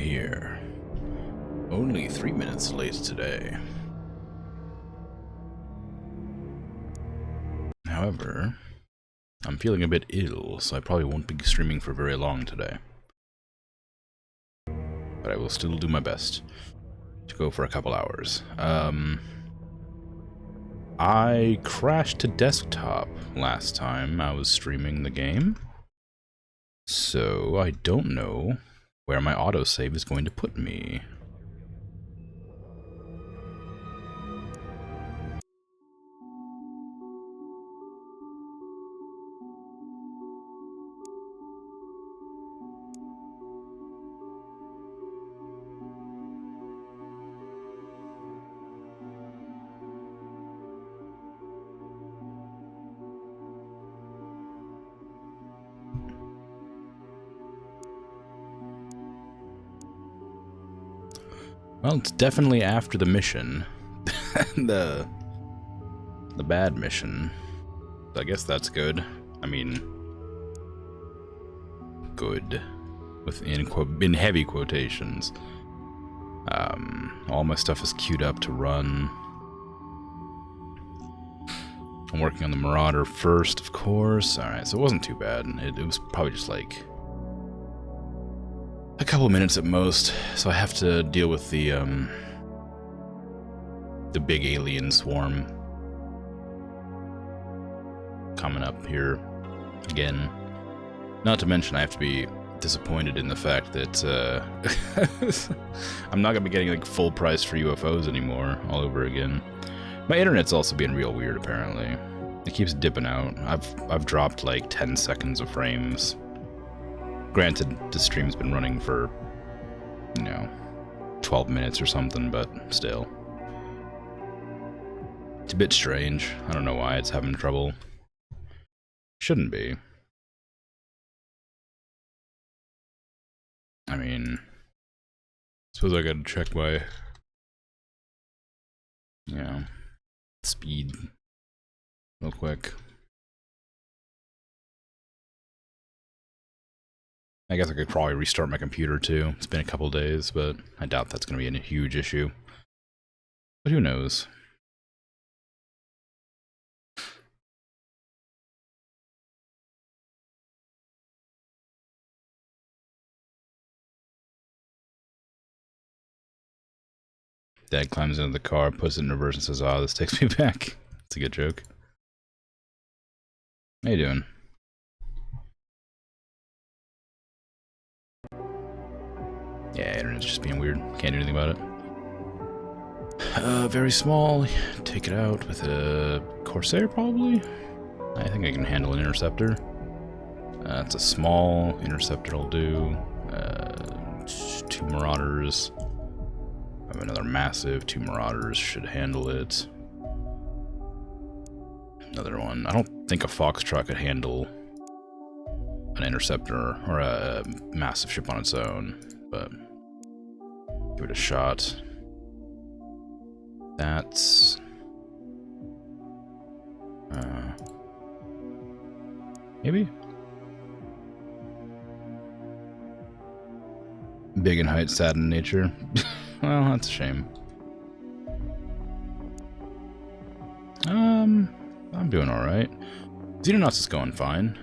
here. Only 3 minutes late today. However, I'm feeling a bit ill, so I probably won't be streaming for very long today. But I will still do my best to go for a couple hours. I crashed to desktop last time I was streaming the game, so I don't know where my autosave is going to put me. Well, it's definitely after the mission. the bad mission. I guess that's good. I mean, good. In heavy quotations. All my stuff is queued up to run. I'm working on the Marauder first, of course. Alright, so it wasn't too bad. It was probably just like a couple minutes at most, so I have to deal with the big alien swarm coming up here again. Not to mention I have to be disappointed in the fact that I'm not gonna be getting like full price for UFOs anymore all over again. My internet's also being real weird apparently. It keeps dipping out. I've dropped like 10 seconds of frames. Granted, the stream's been running for, 12 minutes or something, but still. It's a bit strange. I don't know why it's having trouble. Shouldn't be. I mean, suppose I gotta check my, speed real quick. I guess I could probably restart my computer too. It's been a couple days, but I doubt that's going to be a huge issue. But who knows? Dad climbs into the car, puts it in reverse, and says, "Oh, this takes me back." It's a good joke. How you doing? Yeah, internet's just being weird. Can't do anything about it. Very small. Take it out with a Corsair, probably? I think I can handle an Interceptor. It's a small Interceptor will do. 2 Marauders. I have another massive. 2 Marauders should handle it. Another one. I don't think a Foxtrot could handle an Interceptor or a massive ship on its own, but give it a shot. That's maybe big in height, sad in nature. Well, that's a shame. I'm doing all right. Xenonauts is going fine.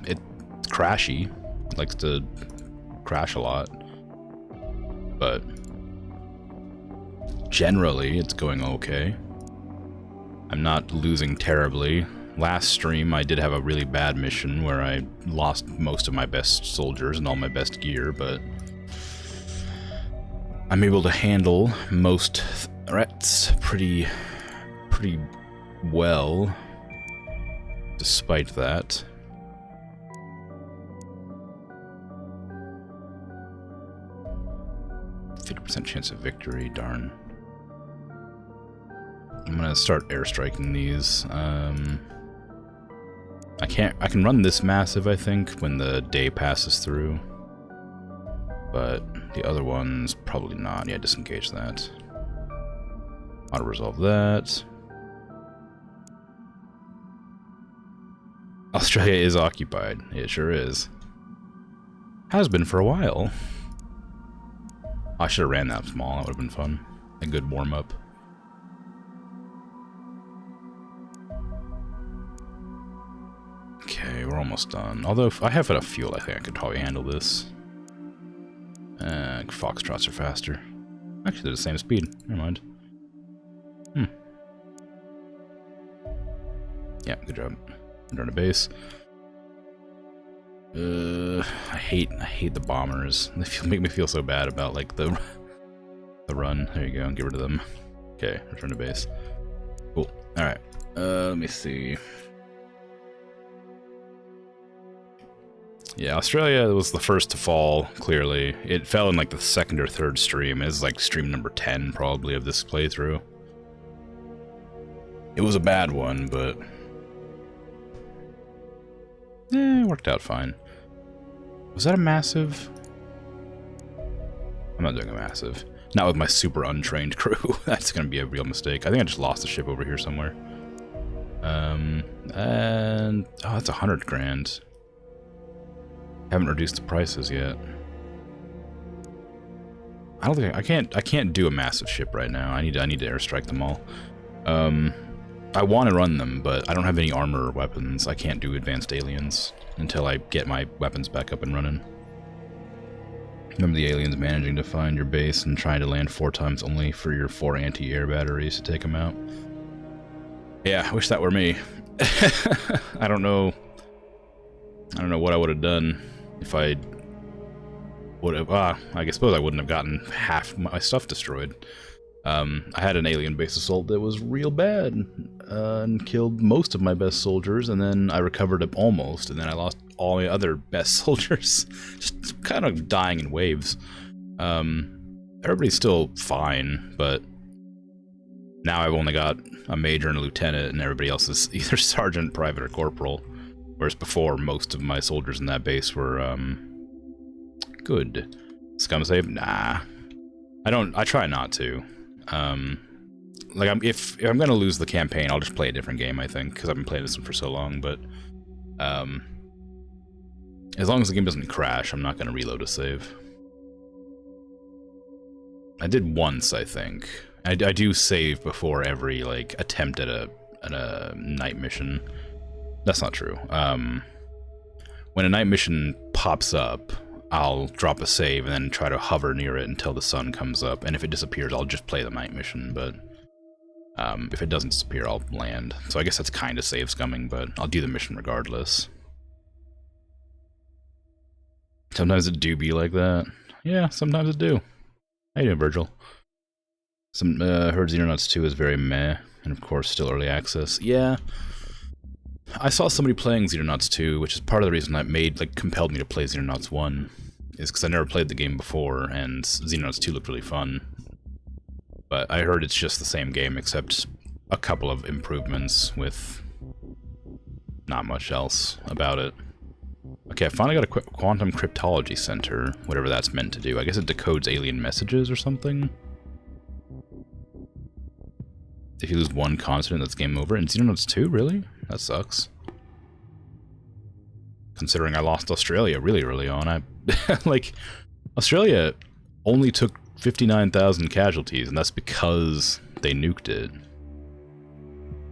It's crashy. It likes to crash a lot, but generally it's going okay. I'm not losing terribly. Last stream I did have a really bad mission where I lost most of my best soldiers and all my best gear, but I'm able to handle most threats pretty well despite that. %50 chance of victory, darn. I'm gonna start airstriking these. I can run this massive, I think, when the day passes through. But the other ones, probably not. Yeah, disengage that. Auto-resolve that. Australia is occupied. It sure is. Has been for a while. I should have ran that small. That would have been fun. A good warm-up. Okay, we're almost done. Although, if I have enough fuel, I think I could probably handle this. Foxtrots are faster. Actually, they're the same speed. Never mind. Yeah, good job. Return to base. I hate the bombers. They make me feel so bad about like the run. There you go. Get rid of them. Okay, return to base. Cool. All right. Let me see. Yeah, Australia was the first to fall, clearly. It fell in like the second or third stream. It's like stream number 10 probably of this playthrough. It was a bad one, but it worked out fine. Was that a massive? I'm not doing a massive. Not with my super untrained crew. That's gonna be a real mistake. I think I just lost the ship over here somewhere. And oh, that's 100 grand. Haven't reduced the prices yet. I don't think I can't do a massive ship right now. I need to airstrike them all. I want to run them, but I don't have any armor or weapons. I can't do advanced aliens until I get my weapons back up and running. Remember the aliens managing to find your base and trying to land 4 times only for your 4 anti-air batteries to take them out? Yeah, I wish that were me. I don't know what I would have done if I would have. I suppose I wouldn't have gotten half my stuff destroyed. I had an alien base assault that was real bad and killed most of my best soldiers, and then I recovered it almost, and then I lost all my other best soldiers, just kind of dying in waves. Everybody's still fine, but now I've only got a major and a lieutenant, and everybody else is either sergeant, private, or corporal. Whereas before, most of my soldiers in that base were good. Scum save? Nah. I try not to. Like, if I'm gonna lose the campaign, I'll just play a different game, I think, because I've been playing this one for so long, but as long as the game doesn't crash, I'm not gonna reload a save. I did once, I think. I do save before every, like, attempt at a night mission. That's not true. When a night mission pops up, I'll drop a save and then try to hover near it until the sun comes up, and if it disappears, I'll just play the night mission, but if it doesn't disappear, I'll land. So I guess that's kind of save scumming, but I'll do the mission regardless. Sometimes it do be like that. Yeah, sometimes it do. How you doing, Virgil? Heard Xenonauts 2 is very meh, and of course still early access. Yeah. I saw somebody playing Xenonauts 2, which is part of the reason that compelled me to play Xenonauts 1, is because I never played the game before, and Xenonauts 2 looked really fun. But I heard it's just the same game, except a couple of improvements with not much else about it. Okay, I finally got a quantum cryptology center, whatever that's meant to do. I guess it decodes alien messages or something. If you lose one consonant, that's game over. In Xenonauts 2, really? That sucks. Considering I lost Australia really early on, like, Australia only took 59,000 casualties, and that's because they nuked it.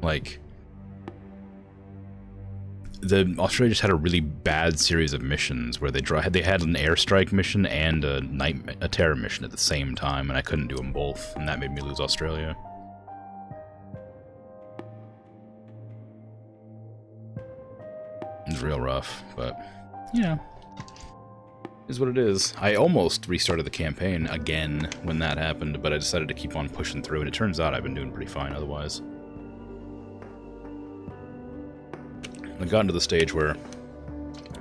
Like, Australia just had a really bad series of missions where they had an airstrike mission and a terror mission at the same time, and I couldn't do them both, and that made me lose Australia. It's real rough, but yeah, is what it is. I almost restarted the campaign again when that happened, but I decided to keep on pushing through, and it turns out I've been doing pretty fine otherwise. I've gotten to the stage where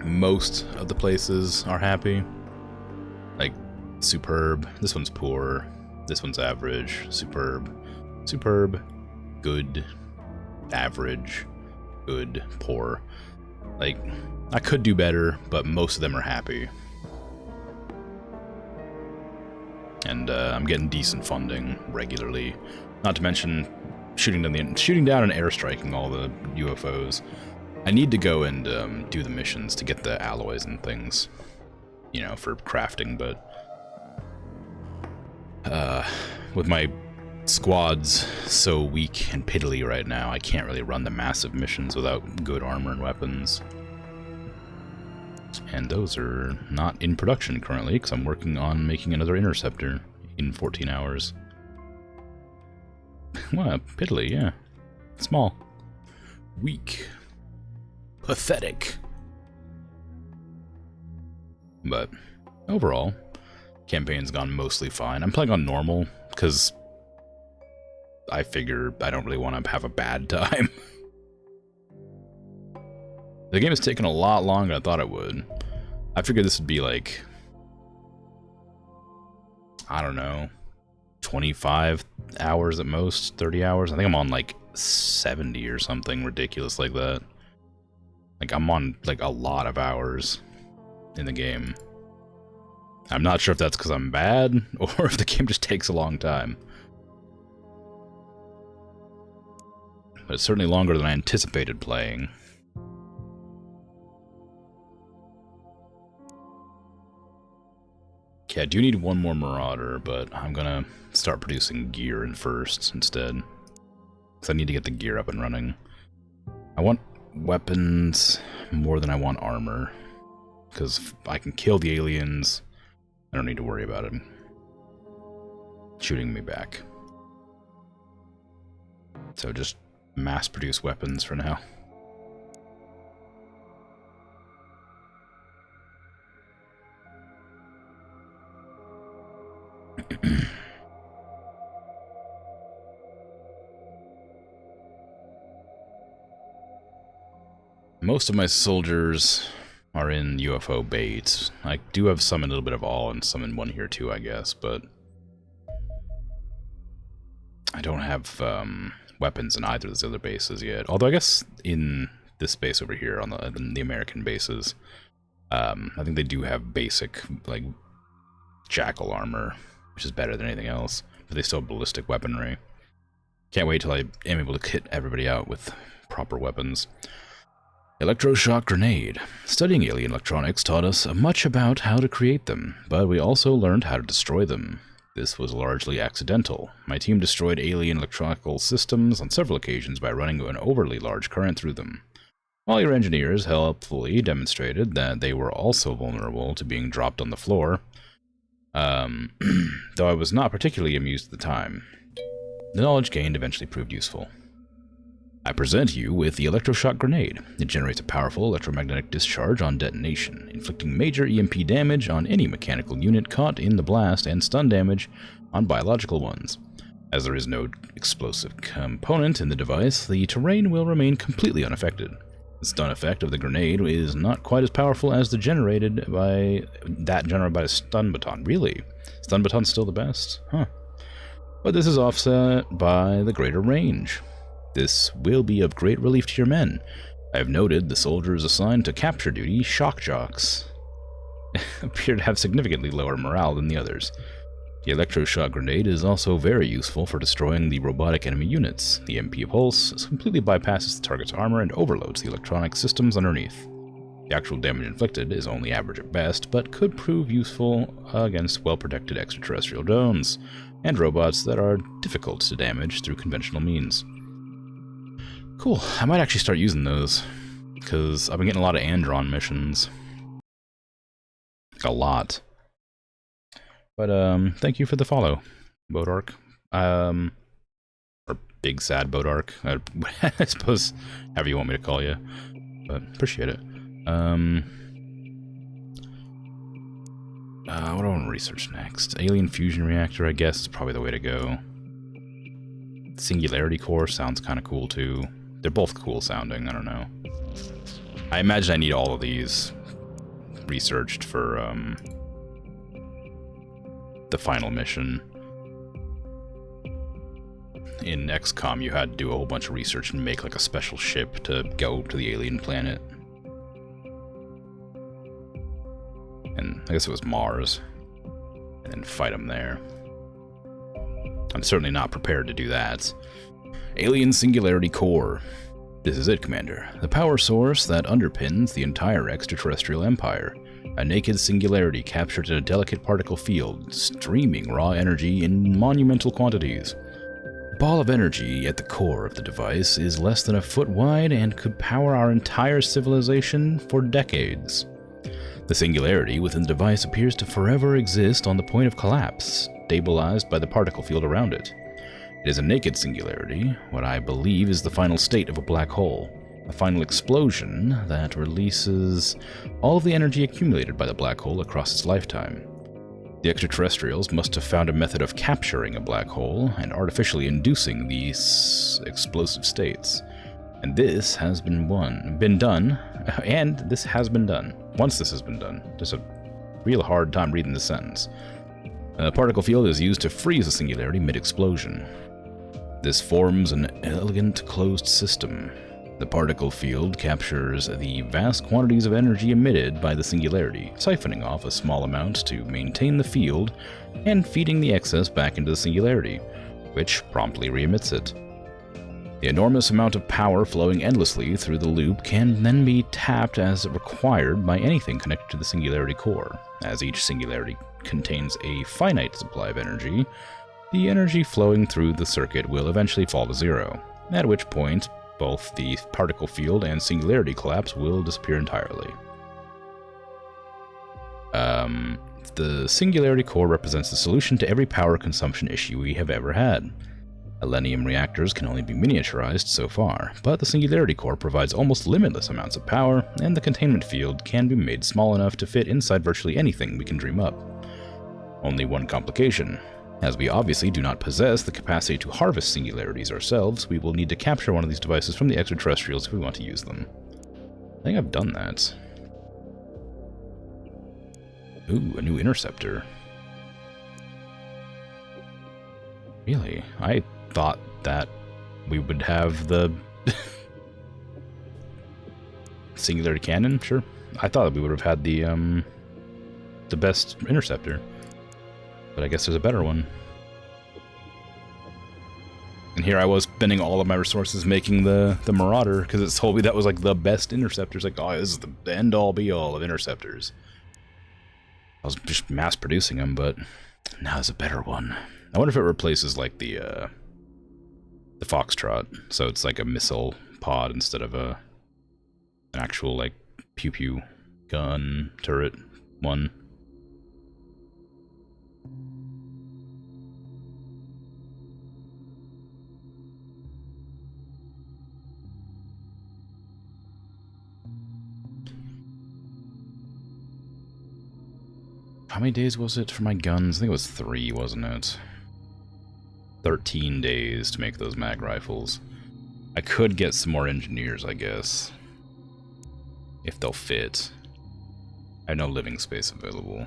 most of the places are happy. Like, superb, this one's poor, this one's average, superb, superb, good, average, good, poor. Like, I could do better, but most of them are happy. And I'm getting decent funding regularly. Not to mention shooting down and airstriking all the UFOs. I need to go and do the missions to get the alloys and things, you know, for crafting, but With my squads so weak and piddly right now, I can't really run the massive missions without good armor and weapons. And those are not in production currently, because I'm working on making another interceptor in 14 hours. Well, piddly, yeah. Small. Weak. Pathetic. But overall, campaign's gone mostly fine. I'm playing on normal, because I figure I don't really want to have a bad time. The game has taken a lot longer than I thought it would. I figured this would be like, I don't know, 25 hours at most, 30 hours. I think I'm on like 70 or something ridiculous like that. Like I'm on like a lot of hours in the game. I'm not sure if that's because I'm bad or if the game just takes a long time. But it's certainly longer than I anticipated playing. Okay, I do need one more Marauder, but I'm gonna start producing gear in first instead. Because I need to get the gear up and running. I want weapons more than I want armor. Because if I can kill the aliens, I don't need to worry about him shooting me back. So just mass produce weapons for now. Most of my soldiers are in UFO bait. I do have some in a little bit of all and some in one here too, I guess, but I don't have weapons in either of those other bases yet. Although I guess in this base over here, on the American bases, I think they do have basic, like, jackal armor, which is better than anything else, but they still have ballistic weaponry. Can't wait till I am able to kit everybody out with proper weapons. Electroshock grenade. Studying alien electronics taught us much about how to create them, but we also learned how to destroy them. This was largely accidental. My team destroyed alien electronical systems on several occasions by running an overly large current through them. While your engineers helpfully demonstrated that they were also vulnerable to being dropped on the floor, though I was not particularly amused at the time. The knowledge gained eventually proved useful. I present you with the electroshock grenade. It generates a powerful electromagnetic discharge on detonation, inflicting major EMP damage on any mechanical unit caught in the blast and stun damage on biological ones. As there is no explosive component in the device, the terrain will remain completely unaffected. The stun effect of the grenade is not quite as powerful as the generated by a stun baton. Really? Stun baton's still the best? Huh. But this is offset by the greater range. This will be of great relief to your men. I have noted the soldiers assigned to capture duty, shock jocks, appear to have significantly lower morale than the others. The electroshock grenade is also very useful for destroying the robotic enemy units. The MP pulse completely bypasses the target's armor and overloads the electronic systems underneath. The actual damage inflicted is only average at best, but could prove useful against well-protected extraterrestrial drones and robots that are difficult to damage through conventional means. Cool, I might actually start using those, because I've been getting a lot of Andron missions. Like a lot. But, thank you for the follow, Bodark. Or Big Sad Bodark. I suppose, however you want me to call you. But, appreciate it. What do I want to research next? Alien fusion reactor, I guess, is probably the way to go. Singularity core sounds kind of cool, too. They're both cool sounding, I don't know. I imagine I need all of these researched for, the final mission. In XCOM, you had to do a whole bunch of research and make, like, a special ship to go to the alien planet. And I guess it was Mars. And then fight them there. I'm certainly not prepared to do that. Alien Singularity Core. This is it, Commander. The power source that underpins the entire extraterrestrial empire. A naked singularity captured in a delicate particle field, streaming raw energy in monumental quantities. The ball of energy at the core of the device is less than a foot wide and could power our entire civilization for decades. The singularity within the device appears to forever exist on the point of collapse, stabilized by the particle field around it. It is a naked singularity, what I believe is the final state of a black hole, a final explosion that releases all of the energy accumulated by the black hole across its lifetime. The extraterrestrials must have found a method of capturing a black hole and artificially inducing these explosive states. And this has been done. Once this has been done. There's a real hard time reading this sentence. A particle field is used to freeze a singularity mid-explosion. This forms an elegant closed system. The particle field captures the vast quantities of energy emitted by the singularity, siphoning off a small amount to maintain the field and feeding the excess back into the singularity, which promptly re-emits it. The enormous amount of power flowing endlessly through the loop can then be tapped as required by anything connected to the singularity core. As each singularity contains a finite supply of energy, the energy flowing through the circuit will eventually fall to zero, at which point both the particle field and singularity collapse will disappear entirely. The singularity core represents the solution to every power consumption issue we have ever had. Millennium reactors can only be miniaturized so far, but the singularity core provides almost limitless amounts of power, and the containment field can be made small enough to fit inside virtually anything we can dream up. Only one complication. As we obviously do not possess the capacity to harvest singularities ourselves, we will need to capture one of these devices from the extraterrestrials if we want to use them. I think I've done that. Ooh, a new interceptor. Really? I thought that we would have the singularity cannon, sure. I thought we would have had the best interceptor. But I guess there's a better one. And here I was spending all of my resources making the Marauder, because it told me that was like the best interceptors. Like, oh, this is the end-all be-all of interceptors. I was just mass-producing them, but now there's a better one. I wonder if it replaces like the Foxtrot, so it's like a missile pod instead of an actual like pew-pew gun turret one. How many days was it for my guns? I think it was 3, wasn't it? 13 days to make those mag rifles. I could get some more engineers, I guess. If they'll fit. I have no living space available.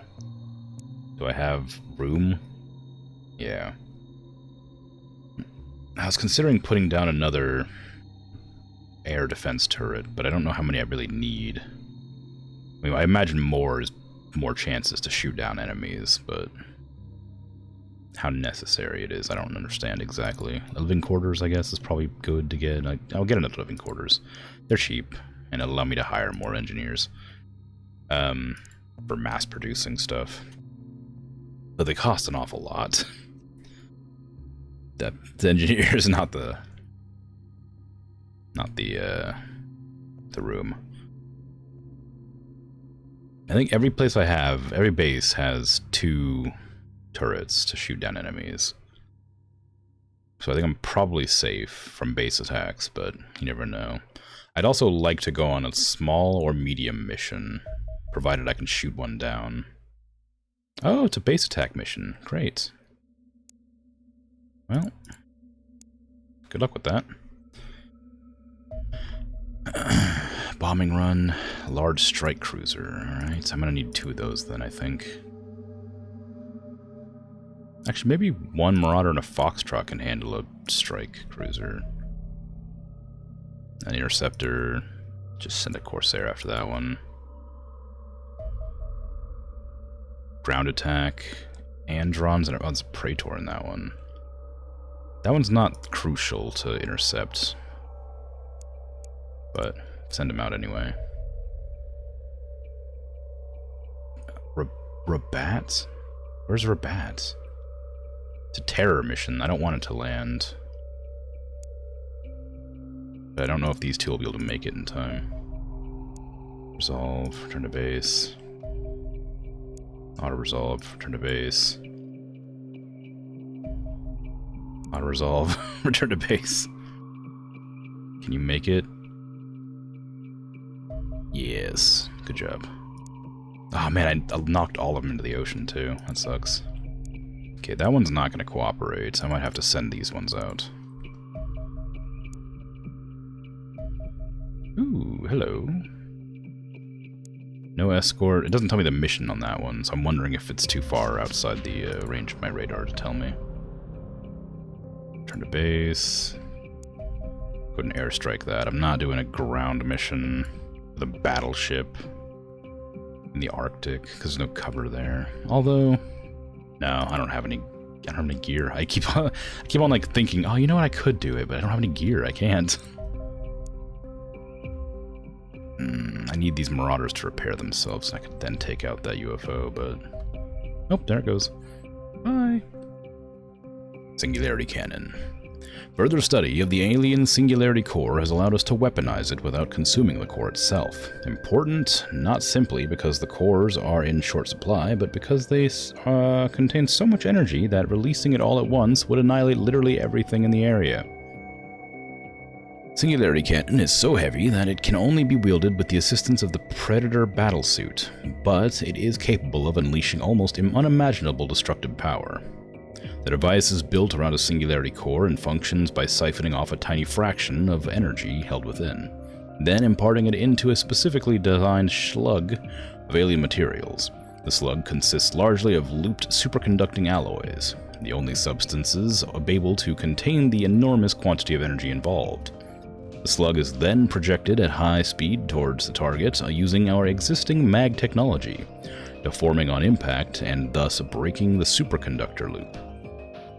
Do I have room? Yeah. I was considering putting down another air defense turret, but I don't know how many I really need. I mean, I imagine more is more chances to shoot down enemies, but how necessary it is, I don't understand exactly. Living quarters, I guess, is probably good to get. I'll get another living quarters. They're cheap, and it'll allow me to hire more engineers for mass-producing stuff. But they cost an awful lot. The engineers, not the room. I think every base has 2 turrets to shoot down enemies. So I think I'm probably safe from base attacks, but you never know. I'd also like to go on a small or medium mission, provided I can shoot one down. Oh, it's a base attack mission. Great. Well, good luck with that. Bombing run, large strike cruiser. Alright, I'm gonna need 2 of those then, I think. Actually, maybe one Marauder and a Foxtrot can handle a strike cruiser. An interceptor. Just send a Corsair after that one. Ground attack. Androns, and it's a Praetor in that one. That one's not crucial to intercept. But send him out anyway. Rabat? Where's Rabat? It's a terror mission. I don't want it to land. But I don't know if these two will be able to make it in time. Resolve, return to base. Auto-resolve, return to base. Auto-resolve, return to base. Can you make it? Yes. Good job. Oh man, I knocked all of them into the ocean too. That sucks. Okay, that one's not going to cooperate, so I might have to send these ones out. Ooh, hello. No escort. It doesn't tell me the mission on that one, so I'm wondering if it's too far outside the range of my radar to tell me. Return to base. Go ahead and airstrike that. I'm not doing a ground mission with a battleship in the Arctic, because there's no cover there. Although, no, I don't have any gear. I keep on like thinking, oh, you know what, I could do it, but I don't have any gear. I can't. I need these Marauders to repair themselves, and I could then take out that UFO, but... Oh, there it goes. Bye. Singularity Cannon. Further study of the alien Singularity Core has allowed us to weaponize it without consuming the core itself. Important, not simply because the cores are in short supply, but because they contain so much energy that releasing it all at once would annihilate literally everything in the area. Singularity Cannon is so heavy that it can only be wielded with the assistance of the Predator battlesuit, but it is capable of unleashing almost unimaginable destructive power. The device is built around a Singularity core and functions by siphoning off a tiny fraction of energy held within, then imparting it into a specifically designed slug of alien materials. The slug consists largely of looped superconducting alloys, the only substances able to contain the enormous quantity of energy involved. The slug is then projected at high speed towards the target using our existing mag technology, deforming on impact and thus breaking the superconductor loop.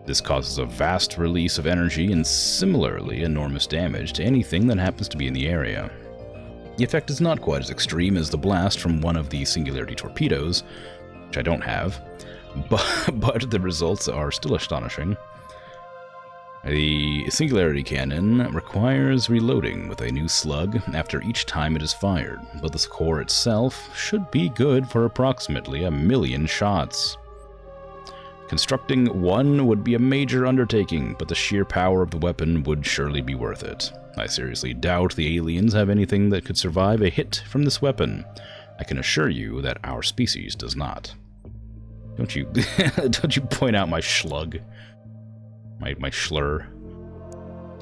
This causes a vast release of energy and similarly enormous damage to anything that happens to be in the area. The effect is not quite as extreme as the blast from one of the Singularity torpedoes, which I don't have, but the results are still astonishing. The Singularity Cannon requires reloading with a new slug after each time it is fired, but the core itself should be good for approximately 1 million shots. Constructing one would be a major undertaking, but the sheer power of the weapon would surely be worth it. I seriously doubt the aliens have anything that could survive a hit from this weapon. I can assure you that our species does not. Don't you point out my slug. My schlur.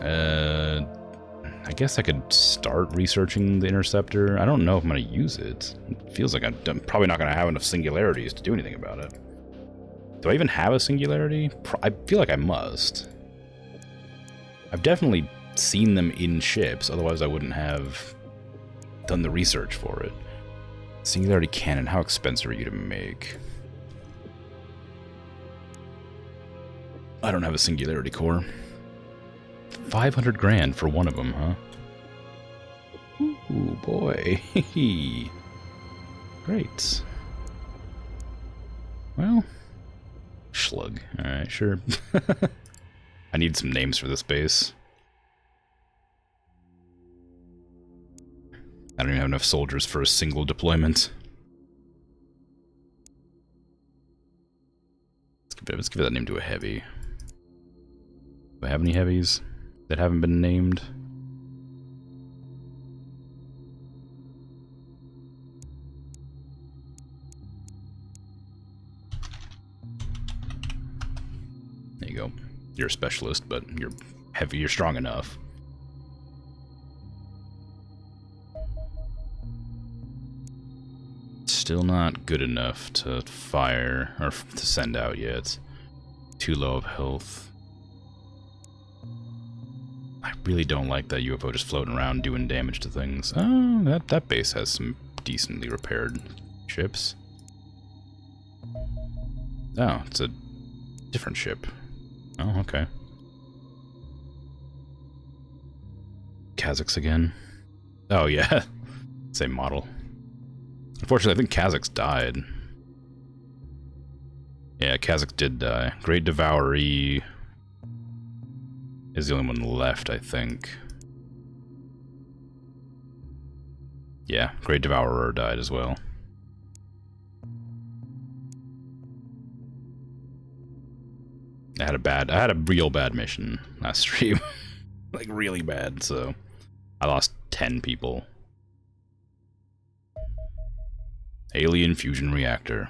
I guess I could start researching the interceptor. I don't know if I'm going to use it. It feels like I'm probably not going to have enough singularities to do anything about it. Do I even have a singularity? I feel like I must. I've definitely seen them in ships, otherwise I wouldn't have done the research for it. Singularity cannon, how expensive are you to make? I don't have a singularity core. 500 grand for one of them, huh? Ooh, boy. Great. Well, Schlug. Alright, sure. I need some names for this base. I don't even have enough soldiers for a single deployment. Let's give that name to a heavy. Do I have any heavies that haven't been named? There you go. You're a specialist, but you're heavy, you're strong enough. Still not good enough to fire, or to send out yet. Too low of health. I really don't like that UFO just floating around doing damage to things. Oh, that base has some decently repaired ships. Oh, it's a different ship. Oh, okay. Kazakhs again. Oh, yeah. Same model. Unfortunately, I think Kazakhs died. Yeah, Kazakh did die. Great Devouree is the only one left, I think. Yeah, Great Devourer died as well. I had a real bad mission last stream. Like, really bad, so I lost 10 people. Alien Fusion Reactor.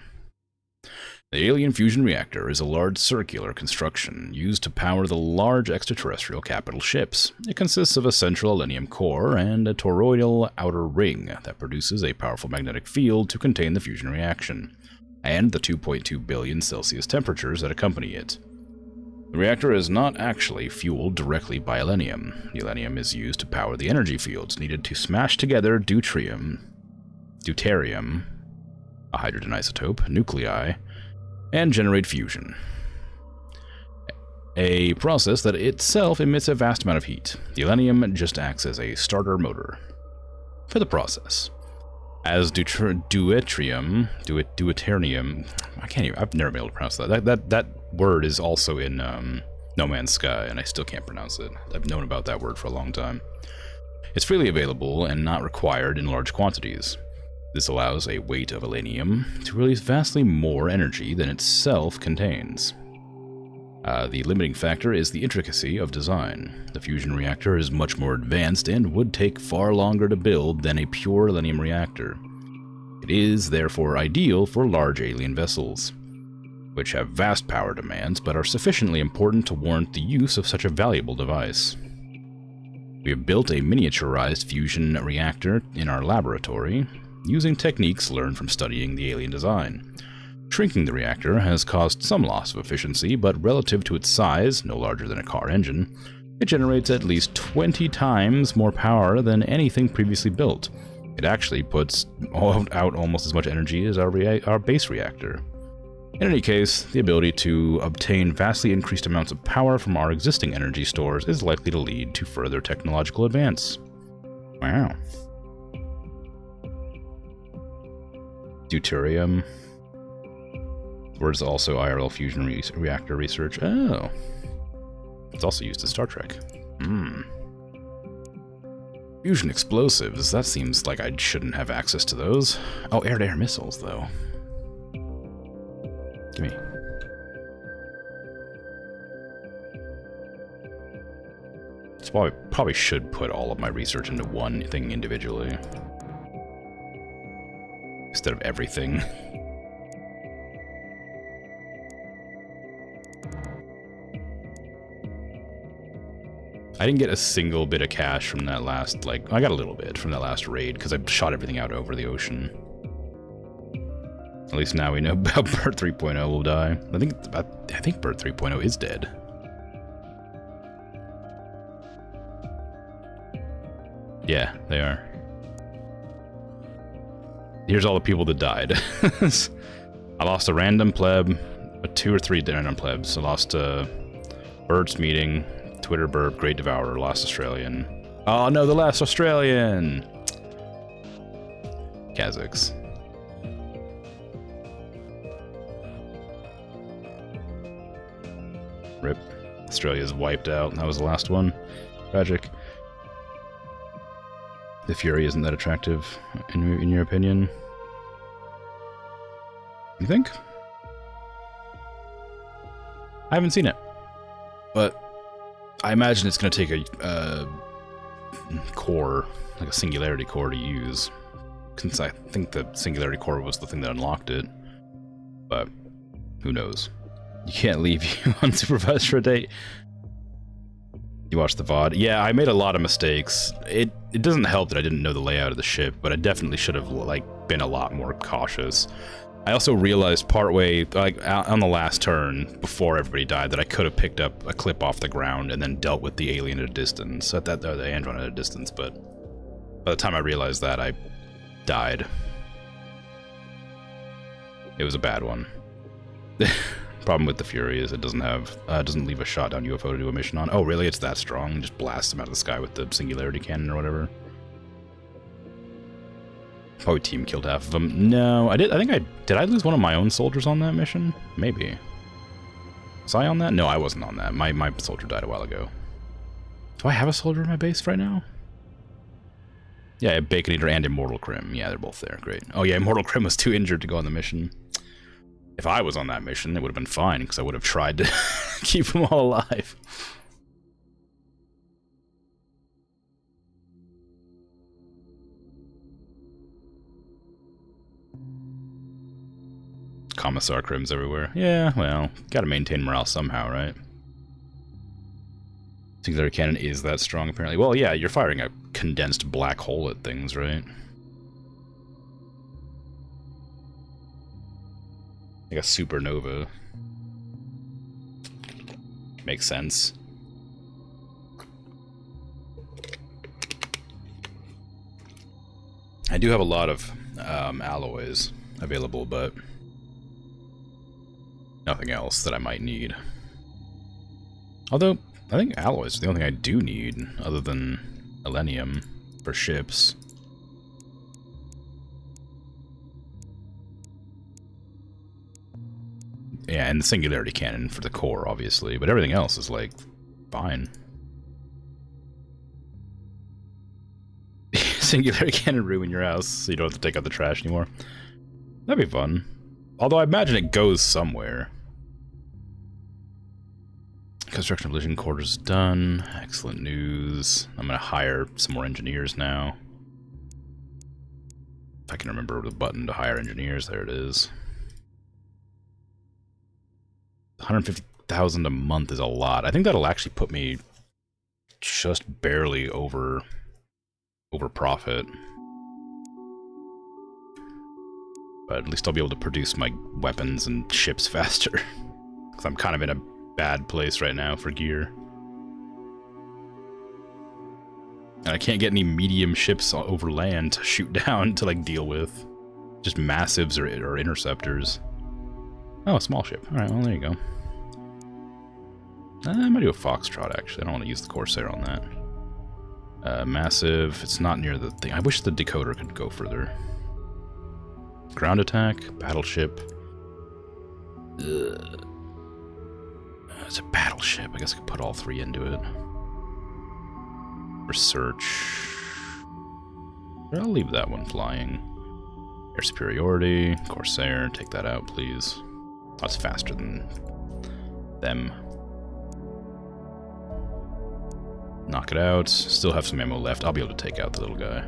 The Alien Fusion Reactor is a large circular construction used to power the large extraterrestrial capital ships. It consists of a central alenium core and a toroidal outer ring that produces a powerful magnetic field to contain the fusion reaction, and the 2.2 billion Celsius temperatures that accompany it. The reactor is not actually fueled directly by alenium. The alenium is used to power the energy fields needed to smash together deuterium, a hydrogen isotope, nuclei, and generate fusion. A process that itself emits a vast amount of heat. The alenium just acts as a starter motor for the process. As deuterium, I've never been able to pronounce that. That word is also in No Man's Sky, and I still can't pronounce it. I've known about that word for a long time. It's freely available and not required in large quantities. This allows a weight of alenium to release vastly more energy than itself contains. The limiting factor is the intricacy of design. The fusion reactor is much more advanced and would take far longer to build than a pure alenium reactor. It is therefore ideal for large alien vessels, which have vast power demands but are sufficiently important to warrant the use of such a valuable device. We have built a miniaturized fusion reactor in our laboratory, using techniques learned from studying the alien design. Shrinking the reactor has caused some loss of efficiency, but relative to its size, no larger than a car engine, it generates at least 20 times more power than anything previously built. It actually puts out almost as much energy as our base reactor. In any case, the ability to obtain vastly increased amounts of power from our existing energy stores is likely to lead to further technological advance. Wow. Deuterium. The word is also IRL fusion reactor research. Oh. It's also used in Star Trek. Fusion explosives. That seems like I shouldn't have access to those. Oh, air-to-air missiles, though. Gimme. So probably should put all of my research into one thing individually, instead of everything. I didn't get a single bit of cash from that last, I got a little bit from that last raid, because I shot everything out over the ocean. At least now we know about Bird 3.0 will die. I think Bird 3.0 is dead. Yeah, they are. Here's all the people that died. I lost a random pleb, 2 or 3 random plebs. I lost Bird's Meeting, Twitter Burp, Great Devourer, Lost Australian. Oh no, the last Australian! Kazakhs. Rip. Australia's wiped out. That was the last one. Tragic. The Fury isn't that attractive, in your opinion? You think? I haven't seen it, but I imagine it's going to take a core, like a singularity core to use, since I think the singularity core was the thing that unlocked it, but who knows. You can't leave you unsupervised for a date. You watched the VOD. Yeah, I made a lot of mistakes. It doesn't help that I didn't know the layout of the ship, but I definitely should have been a lot more cautious. I also realized partway, on the last turn, before everybody died, that I could have picked up a clip off the ground and then dealt with the alien at a distance, the android at a distance, but by the time I realized that, I died. It was a bad one. Problem with the Fury is it doesn't leave a shot down UFO to do a mission on. Oh, really? It's that strong? Just blast them out of the sky with the singularity cannon or whatever. Probably team killed half of them. No, I did. I think I did. I lose one of my own soldiers on that mission? Maybe. Was I on that? No, I wasn't on that. My soldier died a while ago. Do I have a soldier in my base right now? Yeah, Bacon Eater and Immortal Crim. Yeah, they're both there. Great. Oh yeah, Immortal Crim was too injured to go on the mission. If I was on that mission, it would have been fine, because I would have tried to keep them all alive. Commissar Crims everywhere. Yeah, well, gotta maintain morale somehow, right? Singularity cannon is that strong, apparently. Well, yeah, you're firing a condensed black hole at things, right? Like a supernova. Makes sense. I do have a lot of alloys available, but nothing else that I might need. Although, I think alloys are the only thing I do need, other than Elenium for ships. Yeah, and the Singularity Cannon for the core, obviously, but everything else is, like, fine. Singularity Cannon ruin your house, so you don't have to take out the trash anymore. That'd be fun. Although I imagine it goes somewhere. Construction of living quarters done. Excellent news. I'm gonna hire some more engineers now. If I can remember the button to hire engineers, there it is. 150,000 a month is a lot. I think that'll actually put me just barely over profit. But at least I'll be able to produce my weapons and ships faster. Because I'm kind of in a bad place right now for gear. And I can't get any medium ships over land to shoot down to, like, deal with. Just massives or interceptors. Oh, a small ship. Alright, well, there you go. I might do a Foxtrot, actually. I don't want to use the Corsair on that. Massive. It's not near the thing. I wish the decoder could go further. Ground attack. Battleship. Ugh. It's a battleship. I guess I could put all three into it. Research. I'll leave that one flying. Air superiority. Corsair. Take that out, please. That's faster than them. Knock it out. Still have some ammo left. I'll be able to take out the little guy.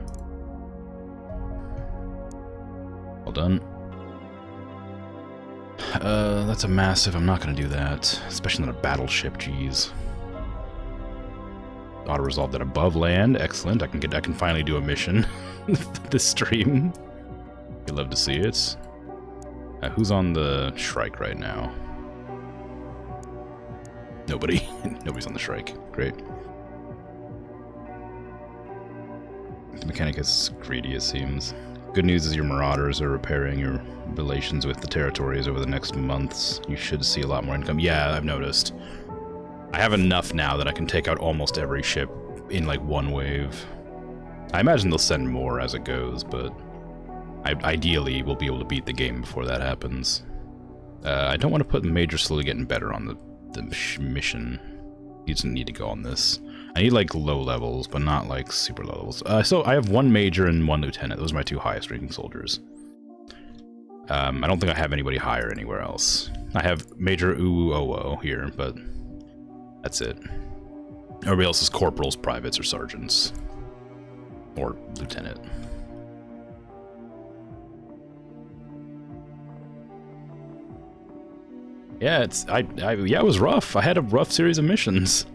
Well done. That's a massive. I'm not going to do that. Especially not a battleship, jeez. Auto-resolve that above land. Excellent. I can finally do a mission this stream. You'd love to see it. Who's on the Shrike right now? Nobody. Nobody's on the Shrike. Great. The mechanic is greedy, it seems. Good news is your Marauders are repairing your relations with the territories over the next months. You should see a lot more income. Yeah, I've noticed. I have enough now that I can take out almost every ship in, like, one wave. I imagine they'll send more as it goes, but ideally we'll be able to beat the game before that happens. I don't want to put Major slowly getting better on the mission. He doesn't need to go on this. I need, like, low levels, but not, like, super low levels. So I have one Major and one Lieutenant. Those are my two highest ranking soldiers. I don't think I have anybody higher anywhere else. I have Major Uwu here, but that's it. Everybody else is corporals, privates, or sergeants. Or lieutenant. Yeah, yeah, it was rough. I had a rough series of missions.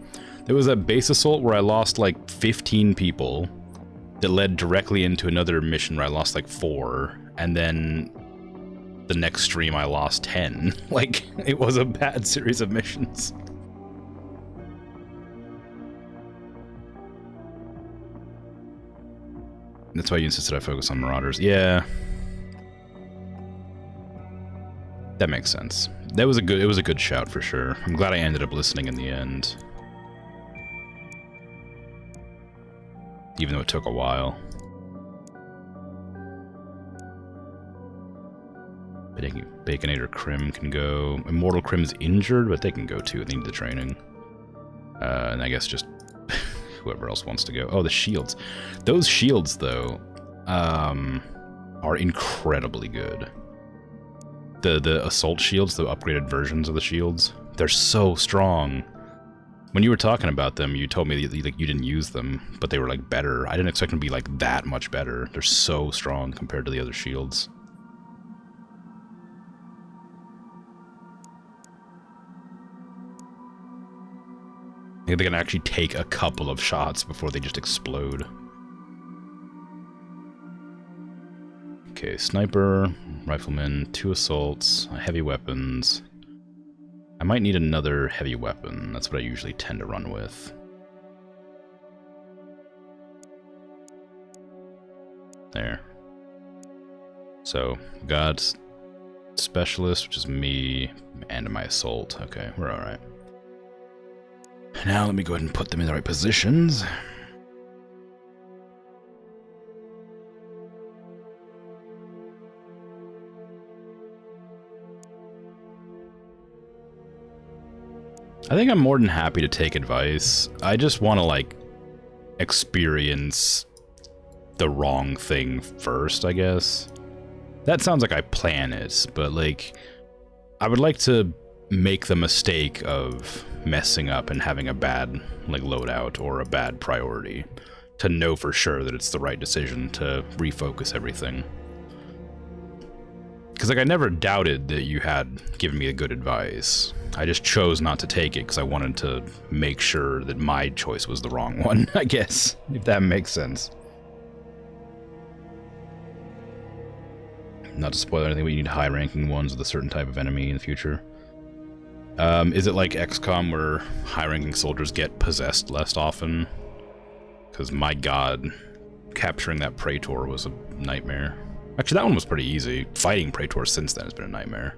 There was a base assault where I lost like 15 people that led directly into another mission where I lost like 4, and then the next stream I lost 10. Like, it was a bad series of missions. That's why you insisted I focus on Marauders. Yeah. That makes sense. It was a good shout for sure. I'm glad I ended up listening in the end. Even though it took a while. Baconator Crim can go. Immortal Crim's injured, but they can go too. They need the training. And I guess just whoever else wants to go. Oh, the shields. Those shields, though, are incredibly good. The assault shields, the upgraded versions of the shields, they're so strong. When you were talking about them, you told me that you didn't use them, but they were like better. I didn't expect them to be like that much better. They're so strong compared to the other shields. They can actually take a couple of shots before they just explode. Okay, sniper, rifleman, 2 assaults, heavy weapons. I might need another heavy weapon. That's what I usually tend to run with. There. So, got specialist, which is me, and my assault. Okay, we're alright. Now let me go ahead and put them in the right positions. I think I'm more than happy to take advice. I just want to, like, experience the wrong thing first, I guess. That sounds like I plan it, but, like, I would like to make the mistake of messing up and having a bad, like, loadout or a bad priority to know for sure that it's the right decision to refocus everything. Because, like, I never doubted that you had given me a good advice. I just chose not to take it because I wanted to make sure that my choice was the wrong one, I guess, if that makes sense. Not to spoil anything, but you need high-ranking ones with a certain type of enemy in the future. Is it like XCOM where high-ranking soldiers get possessed less often? Because, my god, capturing that Praetor was a nightmare. Actually, that one was pretty easy. Fighting Praetor since then has been a nightmare.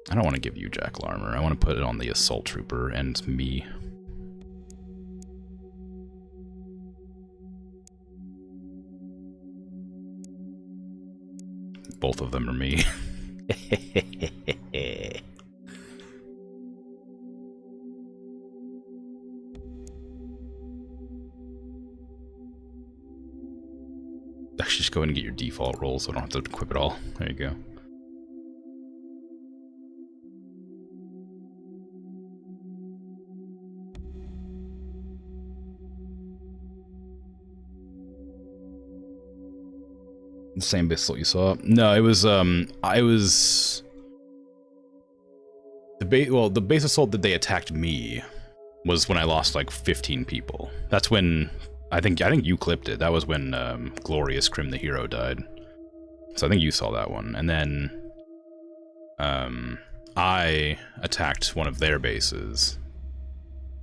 I don't want to give you Jackal Armor. I want to put it on the Assault Trooper and me. Both of them are me. Actually, just go ahead and get your default roll so I don't have to equip it all. There you go. The same pistol you saw? No, it was, I was... The base assault that they attacked me was when I lost, like, 15 people. That's when... I think you clipped it. That was when Glorious Crim the Hero died. So I think you saw that one. And then I attacked one of their bases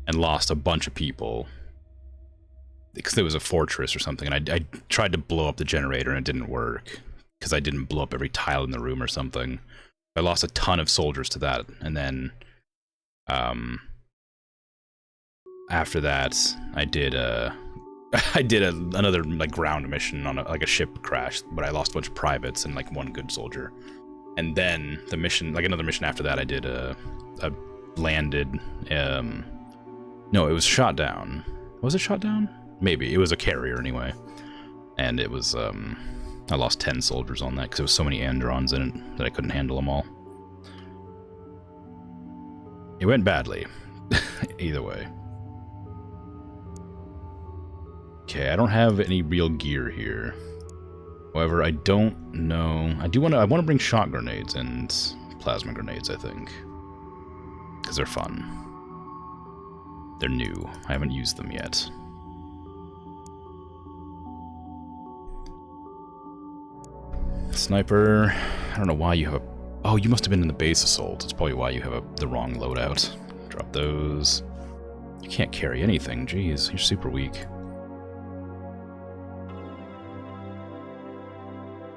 and lost a bunch of people because there was a fortress or something. And I tried to blow up the generator and it didn't work because I didn't blow up every tile in the room or something. I lost a ton of soldiers to that. And then after that, I did another, like, ground mission on a ship crash, but I lost a bunch of privates and, like, one good soldier. And then the mission, like, another mission after that, I did a landed, no, it was shot down. Was it shot down? Maybe. It was a carrier anyway. And it was, I lost 10 soldiers on that because there was so many Androns in it that I couldn't handle them all. It went badly. Either way. Okay, I don't have any real gear here. However, I don't know. I want to bring shot grenades and plasma grenades, I think. Because they're fun. They're new. I haven't used them yet. Sniper. I don't know why you have a... Oh, you must have been in the base assault. That's probably why you have the wrong loadout. Drop those. You can't carry anything. Jeez, you're super weak.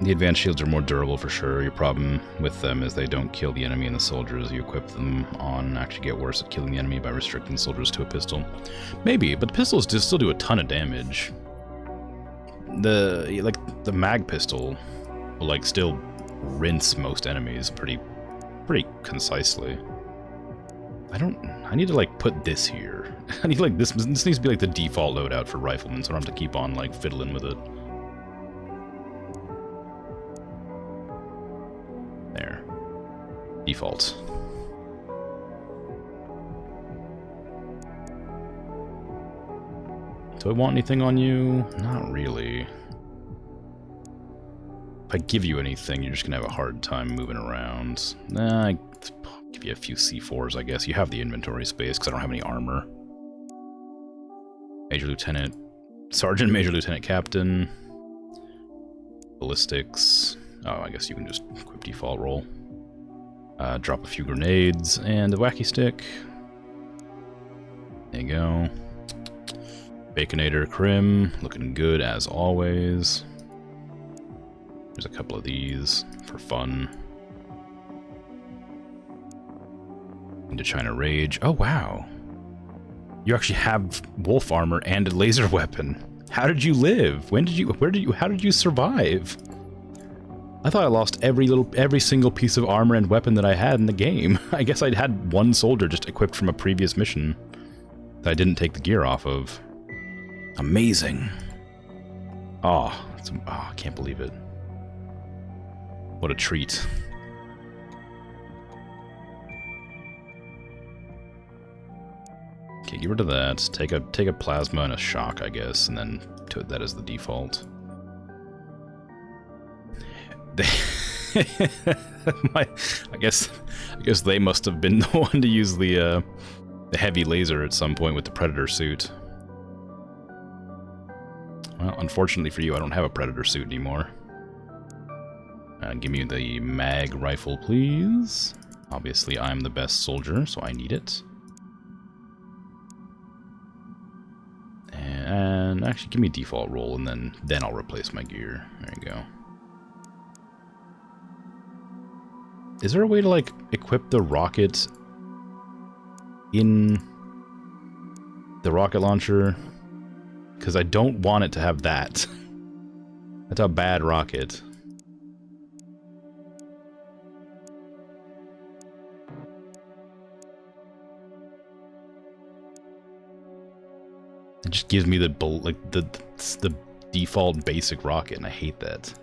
The advanced shields are more durable for sure. Your problem with them is they don't kill the enemy and the soldiers you equip them on actually get worse at killing the enemy by restricting soldiers to a pistol. Maybe, but the pistols still do a ton of damage. The mag pistol will, like, still rinse most enemies pretty concisely. I need to like put this here. I need like this needs to be like the default loadout for riflemen, so I don't have to keep on like fiddling with it. There. Default. Do I want anything on you? Not really. If I give you anything, you're just gonna have a hard time moving around. Nah, I'll give you a few C4s, I guess. You have the inventory space, because I don't have any armor. Major Lieutenant, Sergeant, Major Lieutenant, Captain. Ballistics. Oh, I guess you can just equip default roll. Drop a few grenades, and a wacky stick. There you go. Baconator Crim, looking good as always. There's a couple of these for fun. Indochina Rage. Oh, wow. You actually have wolf armor and a laser weapon. How did you live? How did you survive? I thought I lost every single piece of armor and weapon that I had in the game. I guess I'd had one soldier just equipped from a previous mission that I didn't take the gear off of. Amazing. Oh, I can't believe it. What a treat. Okay, get rid of that. Take a plasma and a shock, I guess, and then put that as the default. I guess they must have been the one to use the heavy laser at some point with the Predator suit. Well, unfortunately for you, I don't have a Predator suit anymore. Give me the mag rifle, please. Obviously, I'm the best soldier, so I need it. And actually, give me default roll, and then I'll replace my gear. There you go. Is there a way to, like, equip the rocket in the rocket launcher? Because I don't want it to have that. That's a bad rocket. It just gives me the default basic rocket, and I hate that.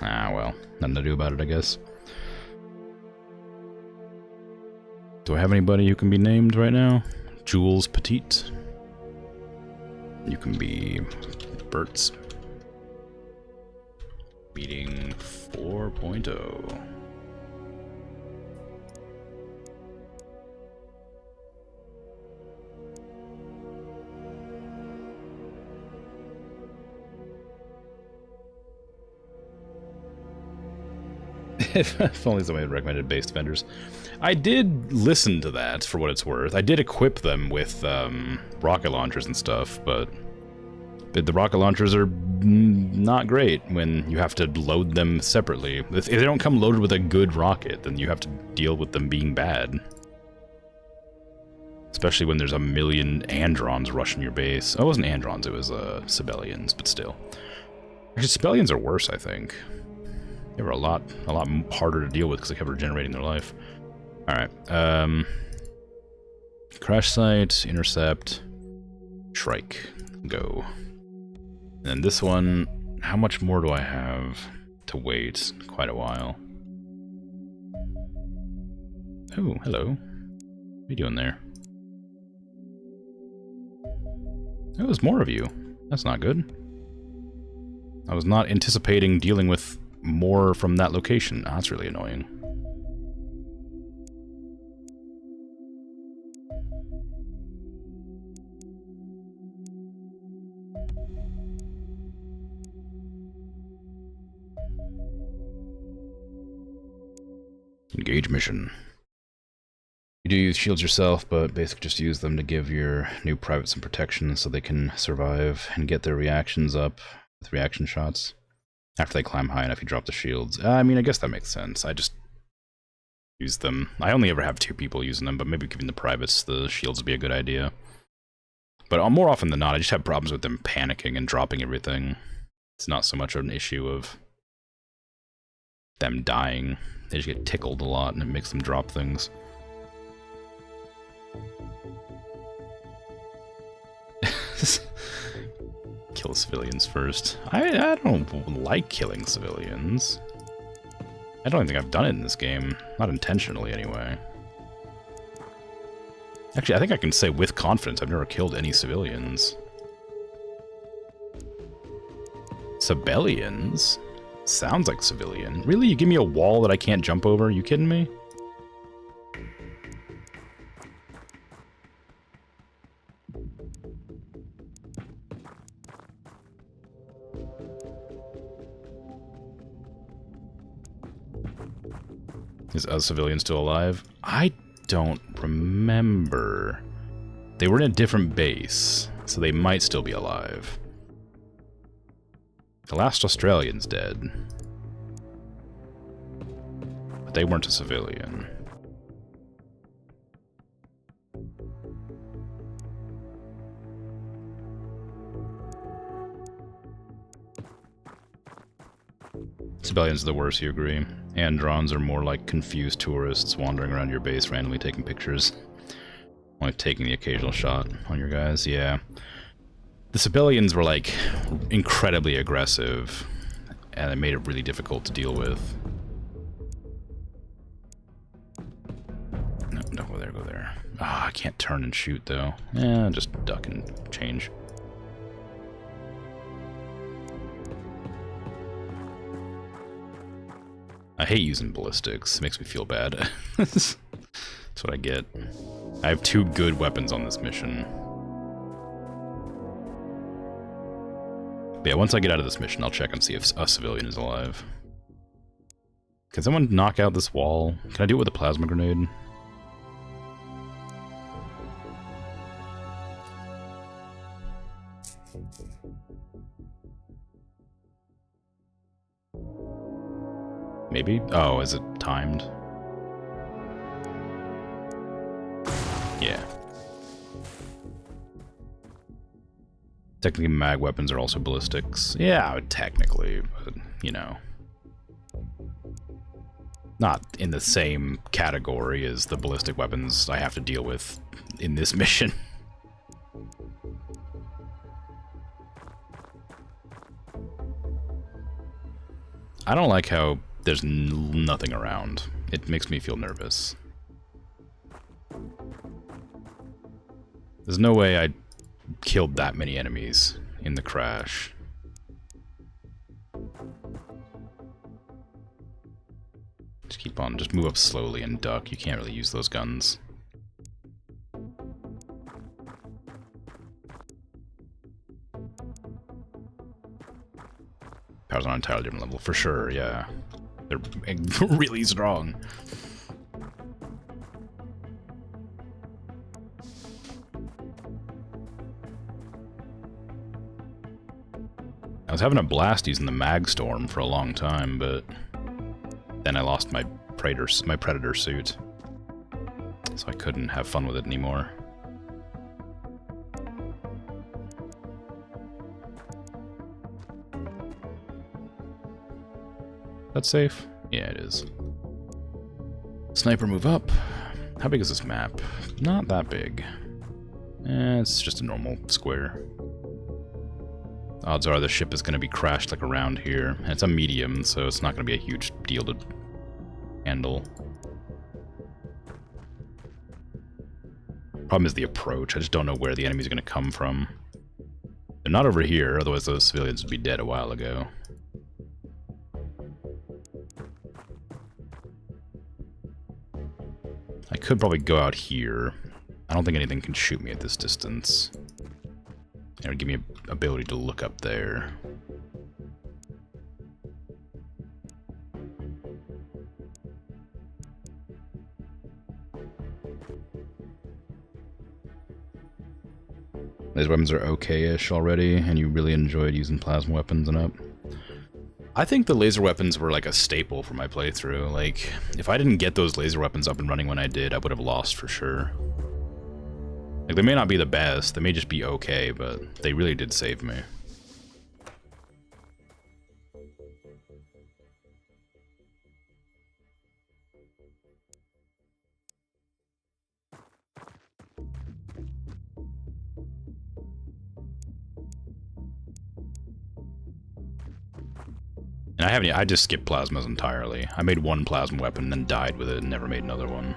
Ah, well, nothing to do about it, I guess. Do I have anybody who can be named right now? Jules Petite. You can be Bert's. Meeting 4.0. If only somebody had recommended base defenders. I did listen to that, for what it's worth. I did equip them with rocket launchers and stuff, but the rocket launchers are not great when you have to load them separately. If they don't come loaded with a good rocket, then you have to deal with them being bad. Especially when there's a million Androns rushing your base. Oh, it wasn't Androns, it was Sibelians, but still. Actually, Sibelians are worse, I think. They were a lot harder to deal with because they kept regenerating their life. Alright, crash site, intercept, Shrike, go. And this one, how much more do I have to wait? Quite a while. Oh, hello. What are you doing there? Oh, there's more of you. That's not good. I was not anticipating dealing with more from that location. Oh, that's really annoying. Engage mission. You do use shields yourself, but basically just use them to give your new privates some protection so they can survive and get their reactions up with reaction shots. After they climb high enough, you drop the shields. I mean, I guess that makes sense. use them. I only ever have 2 people using them, but maybe giving the privates the shields would be a good idea. But more often than not, I just have problems with them panicking and dropping everything. It's not so much of an issue of them dying. They just get tickled a lot and it makes them drop things. Kill civilians first. I don't like killing civilians. I don't think I've done it in this game. Not intentionally, anyway. Actually, I think I can say with confidence I've never killed any civilians. Civilians? Sounds like civilian. Really? You give me a wall that I can't jump over? You kidding me? Is a civilian still alive? I don't remember. They were in a different base, so they might still be alive. The last Australian's dead. But they weren't a civilian. Civilians are the worst, you agree? Androns are more like confused tourists wandering around your base randomly taking pictures. Only taking the occasional shot on your guys, yeah. The civilians were like incredibly aggressive, and it made it really difficult to deal with. No, don't go there, go there. Ah, I can't turn and shoot though. Yeah, just duck and change. I hate using ballistics. It makes me feel bad. That's what I get. I have 2 good weapons on this mission. But yeah, once I get out of this mission, I'll check and see if a civilian is alive. Can someone knock out this wall? Can I do it with a plasma grenade? Maybe? Oh, is it timed? Yeah. Technically, mag weapons are also ballistics. Yeah, technically, but, you know. Not in the same category as the ballistic weapons I have to deal with in this mission. I don't like how there's nothing around. It makes me feel nervous. There's no way I killed that many enemies in the crash. Just keep on, just move up slowly and duck. You can't really use those guns. Power's on an entirely different level, for sure, yeah. They're really strong. I was having a blast using the mag storm for a long time, but then I lost my predator suit, so I couldn't have fun with it anymore. That's safe? Yeah, it is. Sniper move up. How big is this map? Not that big. It's just a normal square. Odds are the ship is going to be crashed like around here. And it's a medium, so it's not going to be a huge deal to handle. Problem is the approach. I just don't know where the enemies are going to come from. They're not over here, otherwise those civilians would be dead a while ago. I could probably go out here. I don't think anything can shoot me at this distance. It would give me an ability to look up there. These weapons are okay-ish already, and you really enjoyed using plasma weapons and up. I think the laser weapons were like a staple for my playthrough. Like, if I didn't get those laser weapons up and running when I did, I would have lost for sure. Like, they may not be the best, they may just be okay, but they really did save me. And I just skipped plasmas entirely. I made one plasma weapon, then died with it, and never made another one.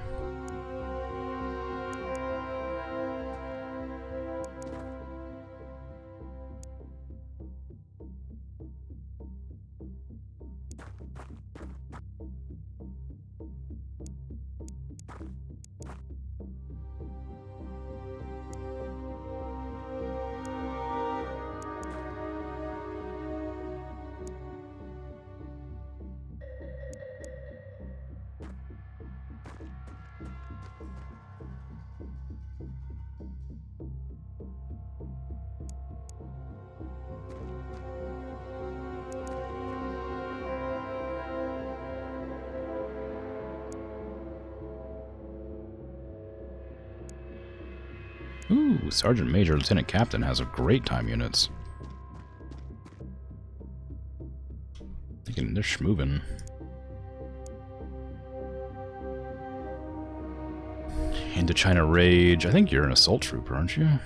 Ooh, Sergeant Major Lieutenant Captain has a great time units. They're schmoving. Indochina Rage. I think you're an assault trooper, aren't you? I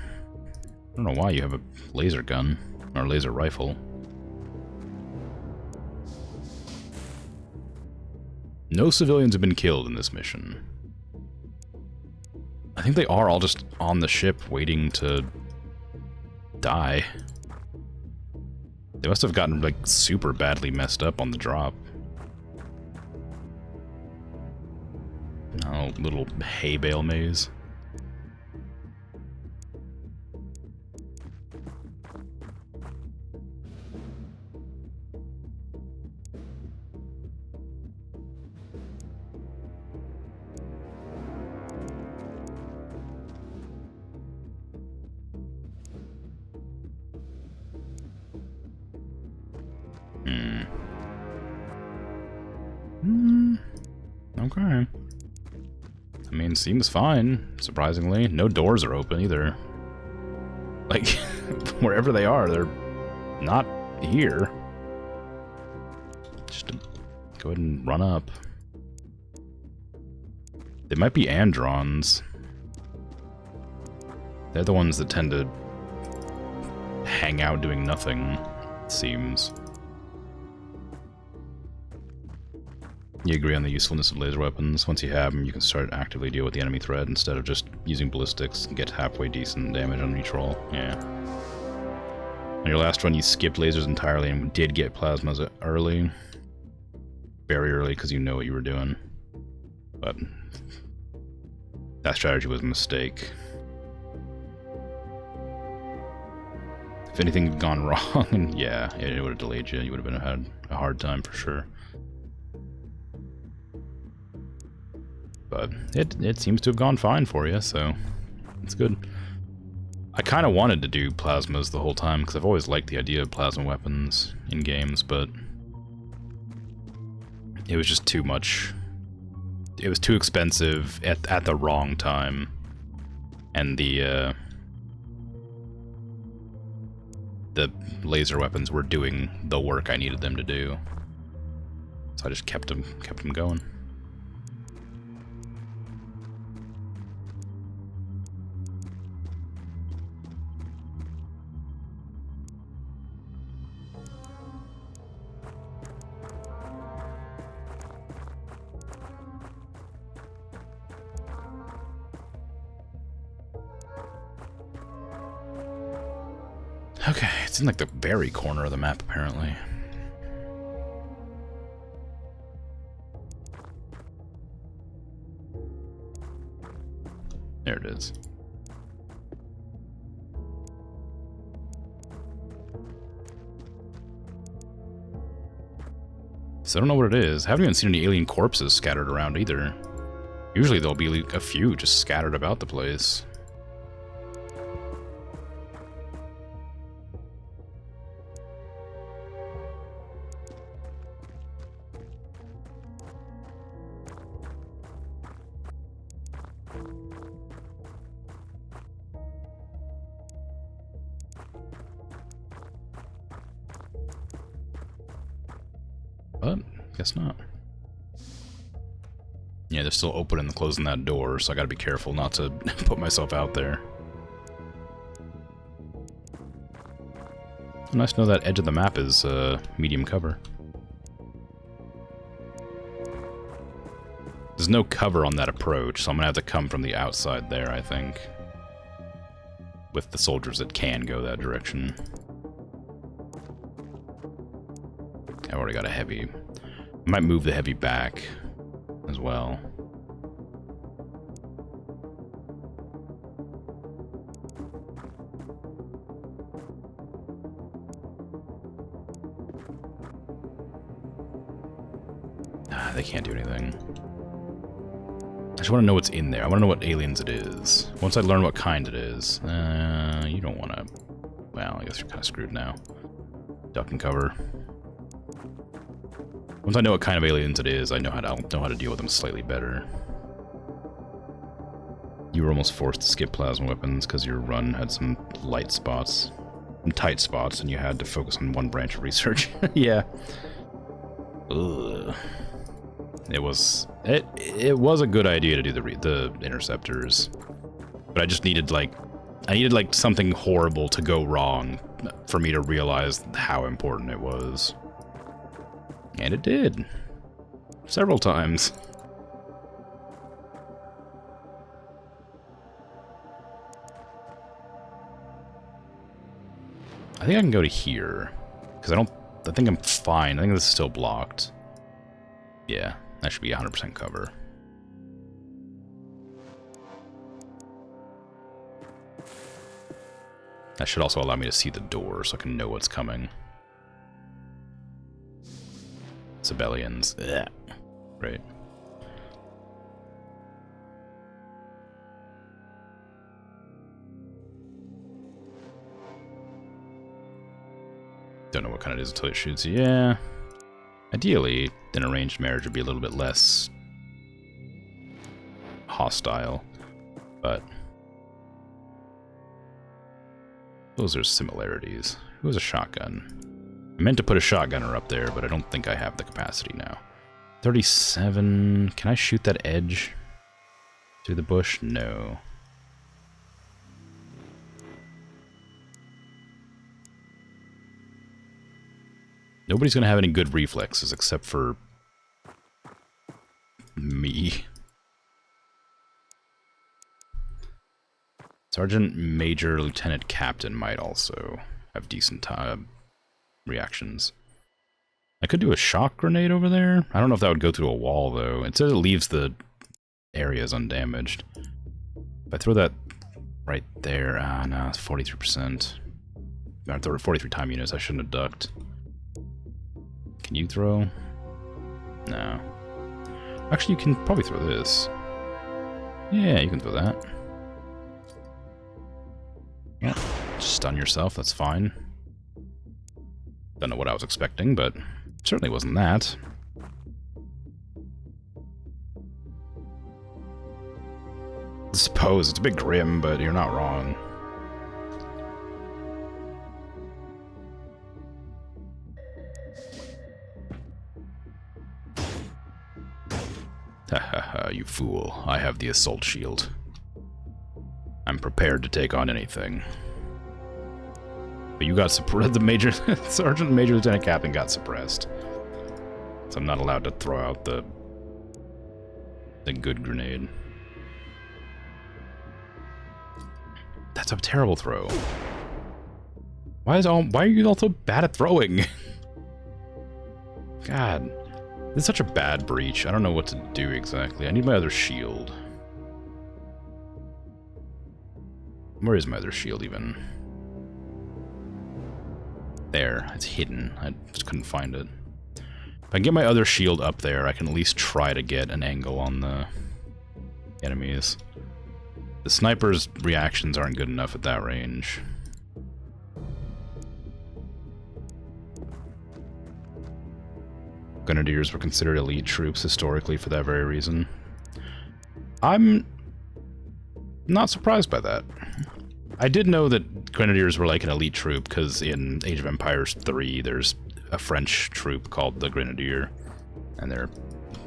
don't know why you have a laser gun or laser rifle. No civilians have been killed in this mission. I think they are all just on the ship waiting to die. They must have gotten, like, super badly messed up on the drop. Oh, little hay bale maze. Okay. I mean, seems fine, surprisingly. No doors are open either. Like, wherever they are, they're not here. Just go ahead and run up. They might be Androns. They're the ones that tend to hang out doing nothing, it seems. You agree on the usefulness of laser weapons. Once you have them, you can start actively deal with the enemy threat instead of just using ballistics and get halfway decent damage on each roll. Yeah. On your last run, you skipped lasers entirely and did get plasmas early. Very early, because you know what you were doing. But that strategy was a mistake. If anything had gone wrong, yeah, it would have delayed you. You would have had a hard time for sure. But it seems to have gone fine for you, so it's good. I kind of wanted to do plasmas the whole time, because I've always liked the idea of plasma weapons in games, but it was just too much. It was too expensive at the wrong time, and the laser weapons were doing the work I needed them to do, so I just kept them going. Okay, it's in like the very corner of the map, apparently. There it is. So I don't know what it is. I haven't even seen any alien corpses scattered around either. Usually there'll be like a few just scattered about the place. But, guess not. Yeah, they're still opening and closing that door, so I gotta be careful not to put myself out there. Nice to know that edge of the map is medium cover. There's no cover on that approach, so I'm gonna have to come from the outside there, I think. With the soldiers that can go that direction. I've already got a heavy. I might move the heavy back as well. They can't do anything. I just want to know what's in there. I want to know what aliens it is. Once I learn what kind it is. You don't want to... Well, I guess you're kind of screwed now. Duck and cover. Once I know what kind of aliens it is, I'll know how to deal with them slightly better. You were almost forced to skip plasma weapons because your run had some light spots. And tight spots, and you had to focus on one branch of research. Yeah. Ugh. It was a good idea to do the interceptors, but I just needed like something horrible to go wrong for me to realize how important it was, and it did several times. I think I can go to here because I think I'm fine. I think this is still blocked. Yeah. That should be 100% cover. That should also allow me to see the door so I can know what's coming. Civilians. Ugh. Great. Don't know what kind it is until it shoots. Yeah. Ideally, an arranged marriage would be a little bit less hostile, but those are similarities. Who has a shotgun? I meant to put a shotgunner up there, but I don't think I have the capacity now. 37... Can I shoot that edge through the bush? No. Nobody's gonna have any good reflexes except for me. Sergeant, Major, Lieutenant, Captain might also have decent reactions. I could do a shock grenade over there. I don't know if that would go through a wall, though. It says it leaves the areas undamaged. If I throw that right there... Ah, no, it's 43%. I throw 43 time units. I shouldn't have ducked. Can you throw? No. Actually, you can probably throw this. Yeah, you can throw that. Yeah, just stun yourself, that's fine. Don't know what I was expecting, but certainly wasn't that. I suppose it's a bit grim, but you're not wrong. Hahaha, you fool. I have the assault shield. I'm prepared to take on anything. But you got suppressed. The Major... Sergeant, Major, Lieutenant, Captain got suppressed. So I'm not allowed to throw out the good grenade. That's a terrible throw. Why are you all so bad at throwing? God. This is such a bad breach. I don't know what to do exactly. I need my other shield. Where is my other shield even? There. It's hidden. I just couldn't find it. If I can get my other shield up there, I can at least try to get an angle on the enemies. The sniper's reactions aren't good enough at that range. Grenadiers were considered elite troops historically for that very reason. I'm not surprised by that. I did know that Grenadiers were like an elite troop because in Age of Empires 3 there's a French troop called the Grenadier, and they're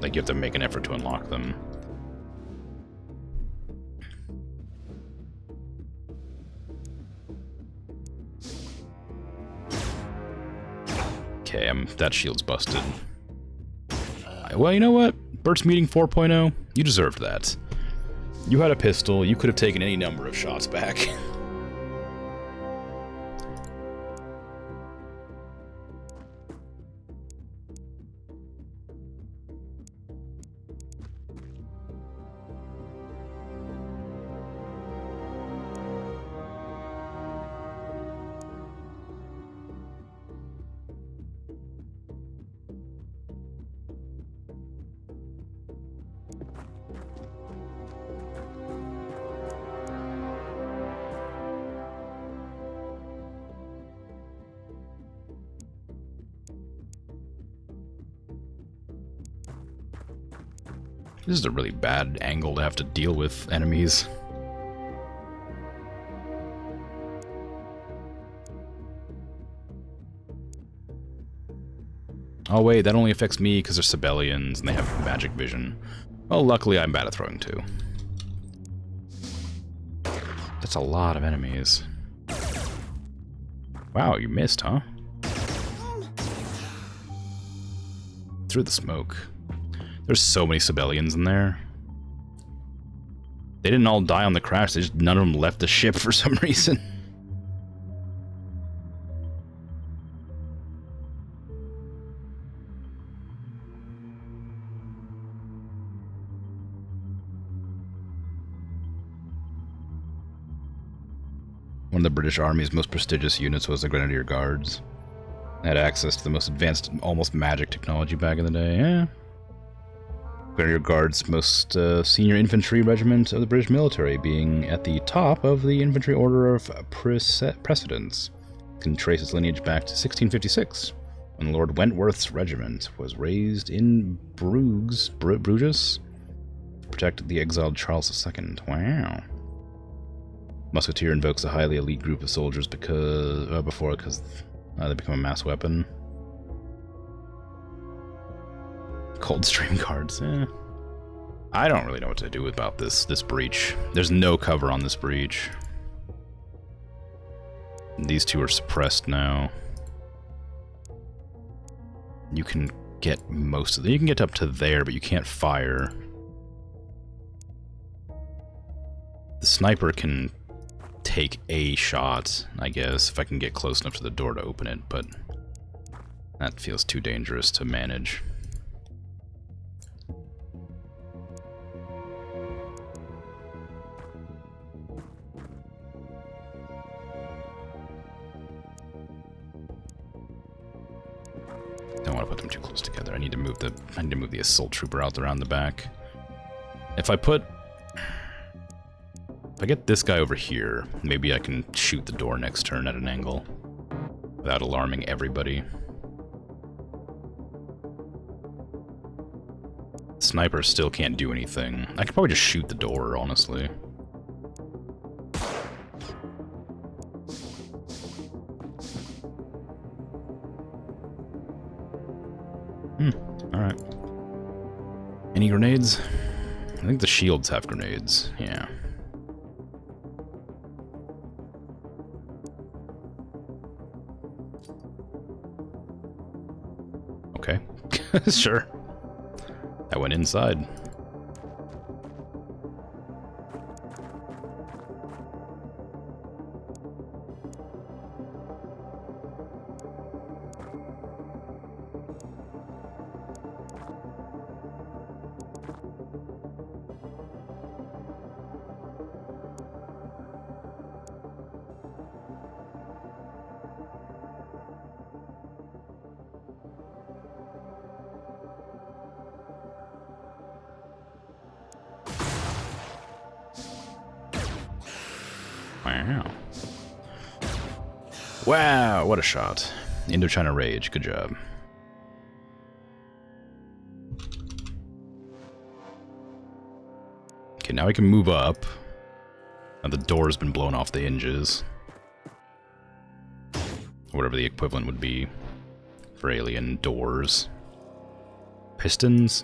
like you have to make an effort to unlock them. Okay, that shield's busted. Well, you know what? Burt's Meeting 4.0, you deserved that. You had a pistol, you could have taken any number of shots back. This is a really bad angle to have to deal with enemies. Oh wait, that only affects me because they're civilians and they have magic vision. Well, luckily I'm bad at throwing too. That's a lot of enemies. Wow, you missed, huh? Through the smoke. There's so many civilians in there. They didn't all die on the crash, none of them left the ship for some reason. One of the British Army's most prestigious units was the Grenadier Guards. They had access to the most advanced, almost magic technology back in the day, yeah. Grenadier Guards' most senior infantry regiment of the British military, being at the top of the infantry order of precedence. Can trace its lineage back to 1656, when Lord Wentworth's regiment was raised in Bruges, to protect the exiled Charles II. Wow. Musketeer invokes a highly elite group of soldiers because they become a mass weapon. Coldstream cards, eh. I don't really know what to do about this breach. There's no cover on this breach. These two are suppressed now. You can get most of them. You can get up to there, but you can't fire. The sniper can take a shot, I guess, if I can get close enough to the door to open it, but that feels too dangerous to manage. Don't want to put them too close together. I need to move the assault trooper out around the back. If I get this guy over here, maybe I can shoot the door next turn at an angle without alarming everybody. Sniper still can't do anything. I could probably just shoot the door, honestly. Alright. Any grenades? I think the shields have grenades, yeah. Okay. Sure. That went inside. Wow. Wow, what a shot. Indochina Rage, good job. Okay, now we can move up. Now the door's been blown off the hinges. Or whatever the equivalent would be. for alien doors. Pistons?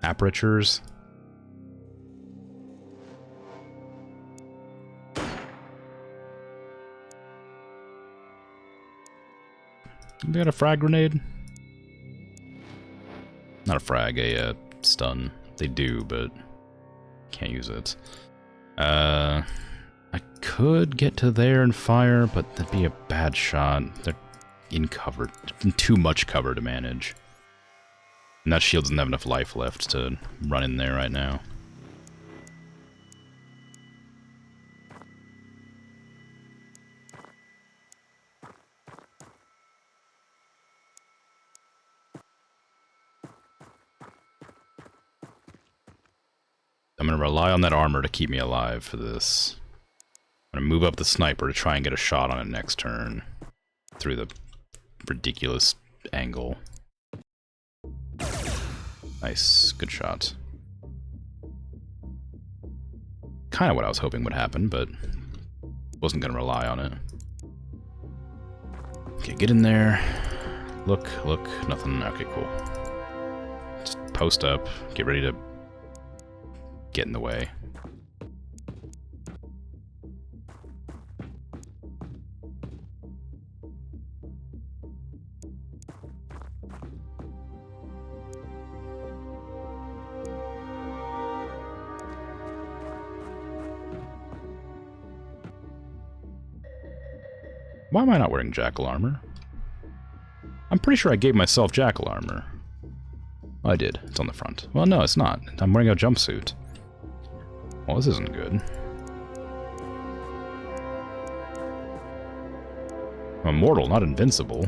Apertures? They got a frag grenade? Not a frag, a stun. They do, but can't use it. I could get to there and fire, but that'd be a bad shot. They're in cover. Too much cover to manage. And that shield doesn't have enough life left to run in there right now. I'm going to rely on that armor to keep me alive for this. I'm going to move up the sniper to try and get a shot on it next turn. Through the ridiculous angle. Nice. Good shot. Kind of what I was hoping would happen, but wasn't going to rely on it. Okay, get in there. Look, nothing. Okay, cool. Just post up. Get ready to get in the way. Why am I not wearing jackal armor? I'm pretty sure I gave myself jackal armor. Oh, I did. It's on the front. Well, no, it's not. I'm wearing a jumpsuit. Well, this isn't good. I'm immortal, not invincible.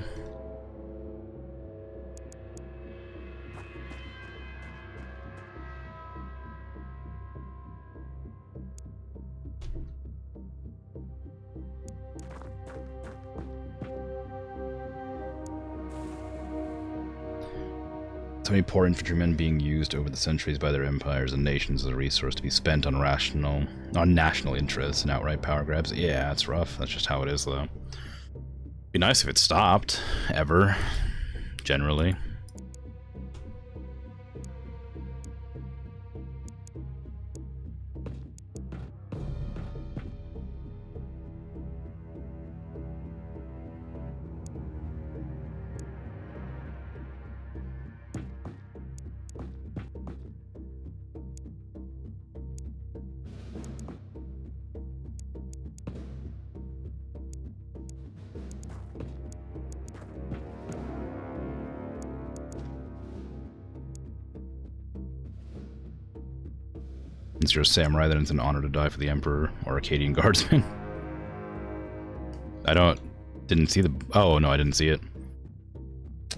So many poor infantrymen being used over the centuries by their empires and nations as a resource to be spent on national interests and outright power grabs. Yeah, it's rough. That's just how it is, though. Be nice if it stopped, ever, generally. Since you're a samurai, then it's an honor to die for the Emperor or Acadian Guardsman. Didn't see the... Oh, no, I didn't see it.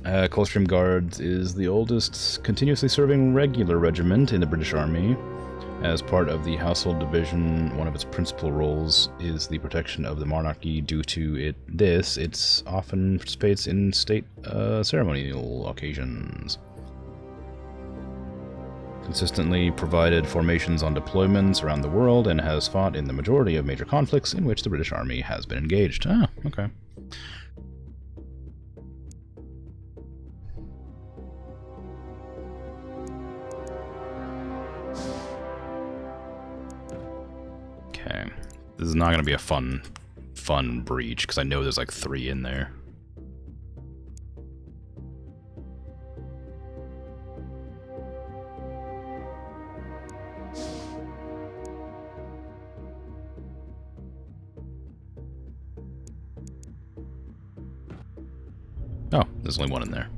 Coldstream Guards is the oldest continuously serving regular regiment in the British Army. As part of the Household Division, one of its principal roles is the protection of the monarchy. Due to it often participates in state ceremonial occasions. Consistently provided formations on deployments around the world and has fought in the majority of major conflicts in which the British Army has been engaged. Ah, okay. Okay. This is not going to be a fun breach, because I know there's like 3 in there. Oh, there's only 1 in there.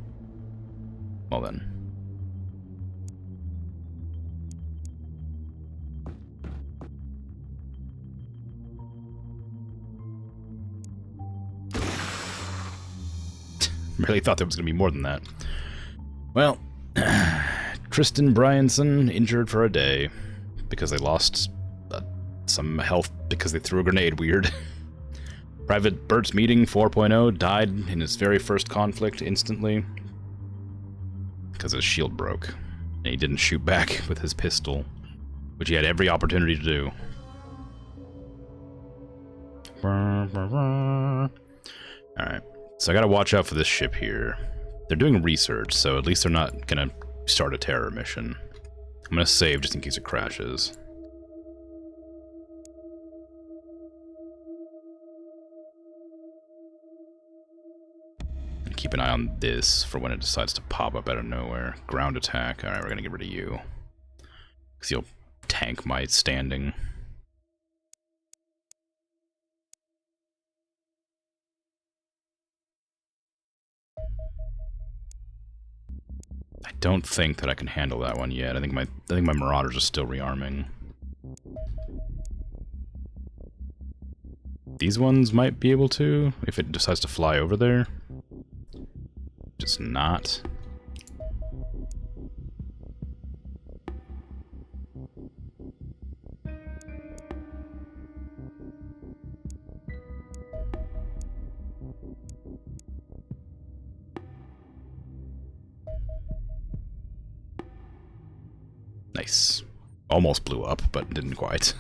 Well then. Really thought there was going to be more than that. Well, Tristan Bryanson injured for a day because they lost some health because they threw a grenade weird. Private Bert's Meeting 4.0 died in his very first conflict instantly because his shield broke, and he didn't shoot back with his pistol, which he had every opportunity to do. Alright. So I gotta watch out for this ship here. They're doing research, so at least they're not gonna start a terror mission. I'm gonna save just in case it crashes. And keep an eye on this for when it decides to pop up out of nowhere. Ground attack. Alright, we're gonna get rid of you. Because you'll tank my standing. I don't think that I can handle that one yet. I think my Marauders are still rearming. These ones might be able to, if it decides to fly over there. Just not. Nice. Almost blew up, but didn't quite.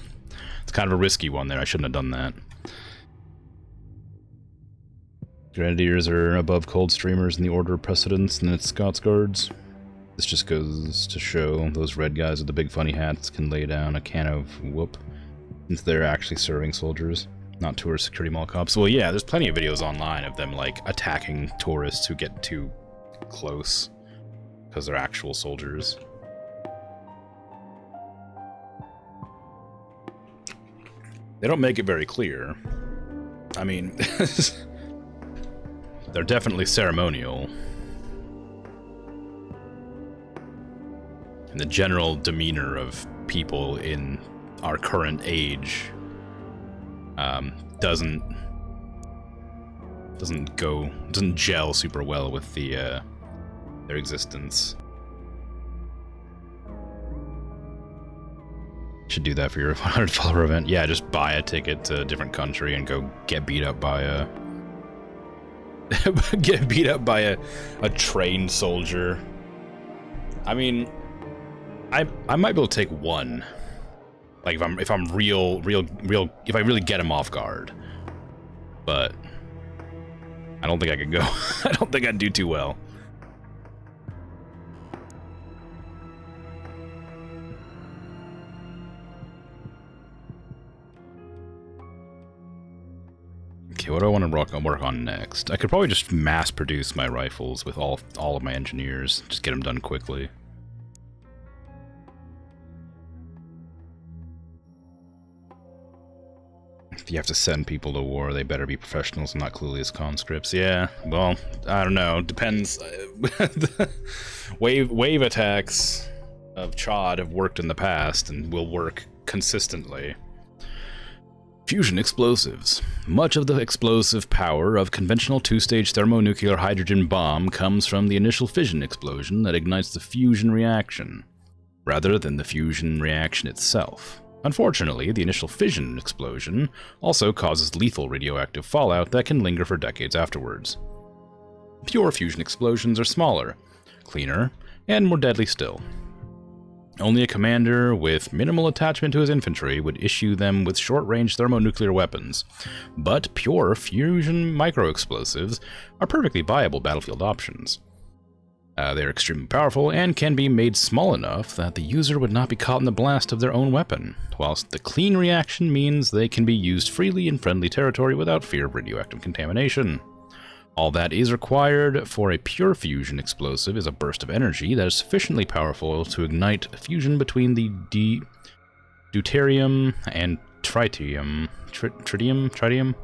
It's kind of a risky one there. I shouldn't have done that. Grenadiers are above Coldstreamers in the order of precedence, and it's Scots Guards. This just goes to show those red guys with the big funny hats can lay down a can of whoop, since they're actually serving soldiers, not tourist security mall cops. Well, yeah, there's plenty of videos online of them, like, attacking tourists who get too close, because they're actual soldiers. They don't make it very clear. I mean, they're definitely ceremonial. And the general demeanor of people in our current age doesn't gel super well with their existence. Should do that for your 100 follower event. Yeah, just buy a ticket to a different country and go get beat up by a a trained soldier. I mean, I might be able to take one. Like if I'm if I really get him off guard. But I don't think I could go. I don't think I'd do too well. Okay, what do I want to work on next? I could probably just mass produce my rifles with all of my engineers. Just get them done quickly. If you have to send people to war, they better be professionals and not clueless as conscripts. Yeah, well, I don't know. Depends. Wave attacks of Chod have worked in the past and will work consistently. Fusion explosives. Much of the explosive power of conventional two-stage thermonuclear hydrogen bomb comes from the initial fission explosion that ignites the fusion reaction, rather than the fusion reaction itself. Unfortunately, the initial fission explosion also causes lethal radioactive fallout that can linger for decades afterwards. Pure fusion explosions are smaller, cleaner, and more deadly still. Only a commander with minimal attachment to his infantry would issue them with short-range thermonuclear weapons, but pure fusion microexplosives are perfectly viable battlefield options. They are extremely powerful and can be made small enough that the user would not be caught in the blast of their own weapon, whilst the clean reaction means they can be used freely in friendly territory without fear of radioactive contamination. All that is required for a pure fusion explosive is a burst of energy that is sufficiently powerful to ignite fusion between the deuterium and tritium. Tritium?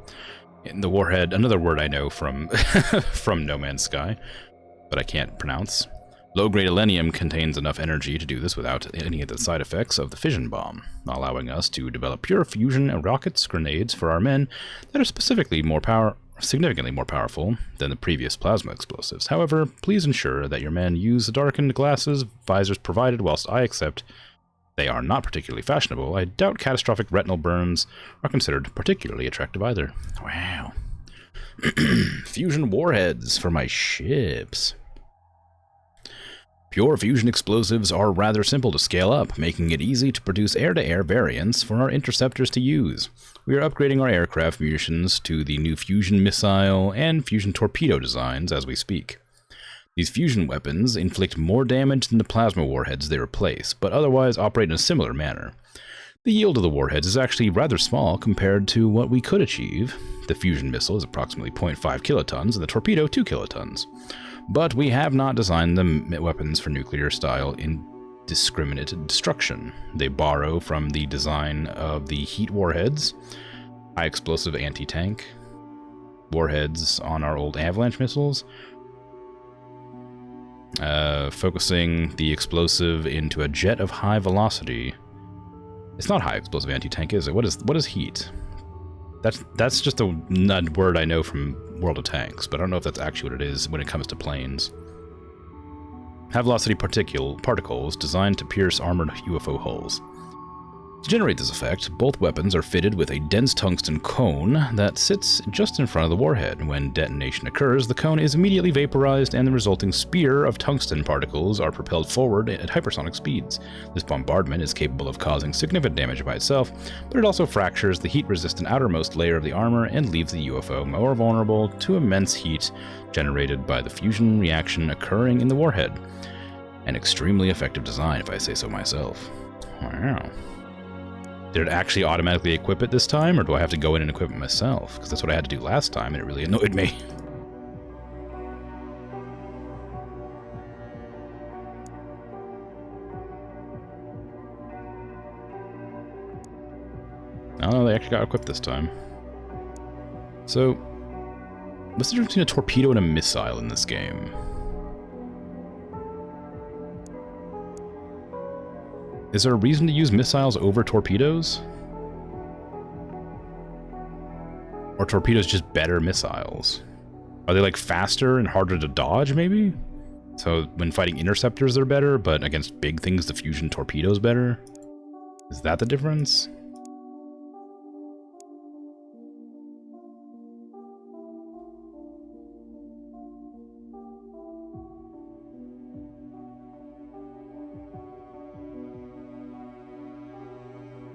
In the warhead, another word I know from from No Man's Sky, but I can't pronounce. Low-grade selenium contains enough energy to do this without any of the side effects of the fission bomb, allowing us to develop pure fusion rockets, grenades for our men that are significantly more powerful than the previous plasma explosives. However, please ensure that your men use the darkened glasses, visors provided, whilst I accept they are not particularly fashionable. I doubt catastrophic retinal burns are considered particularly attractive either. Wow. Fusion warheads for my ships. Pure fusion explosives are rather simple to scale up, making it easy to produce air-to-air variants for our interceptors to use. We are upgrading our aircraft munitions to the new fusion missile and fusion torpedo designs as we speak. These fusion weapons inflict more damage than the plasma warheads they replace, but otherwise operate in a similar manner. The yield of the warheads is actually rather small compared to what we could achieve. The fusion missile is approximately 0.5 kilotons and the torpedo 2 kilotons. But we have not designed the weapons for nuclear-style indiscriminate destruction. They borrow from the design of the heat warheads, high-explosive anti-tank warheads on our old avalanche missiles, focusing the explosive into a jet of high velocity. It's not high explosive anti-tank, is it? What is heat? That's just a word I know from World of Tanks, but I don't know if that's actually what it is when it comes to planes. High velocity particles designed to pierce armored UFO hulls. To generate this effect, both weapons are fitted with a dense tungsten cone that sits just in front of the warhead. When detonation occurs, the cone is immediately vaporized and the resulting spear of tungsten particles are propelled forward at hypersonic speeds. This bombardment is capable of causing significant damage by itself, but it also fractures the heat-resistant outermost layer of the armor and leaves the UFO more vulnerable to immense heat generated by the fusion reaction occurring in the warhead. An extremely effective design, if I say so myself. Wow. Did it actually automatically equip it this time, or do I have to go in and equip it myself? Because that's what I had to do last time, and it really annoyed me. Oh, they actually got equipped this time. So, what's the difference between a torpedo and a missile in this game? Is there a reason to use missiles over torpedoes? Or torpedoes just better missiles? Are they like faster and harder to dodge, maybe? So when fighting interceptors they're better, but against big things the fusion torpedo's better? Is that the difference?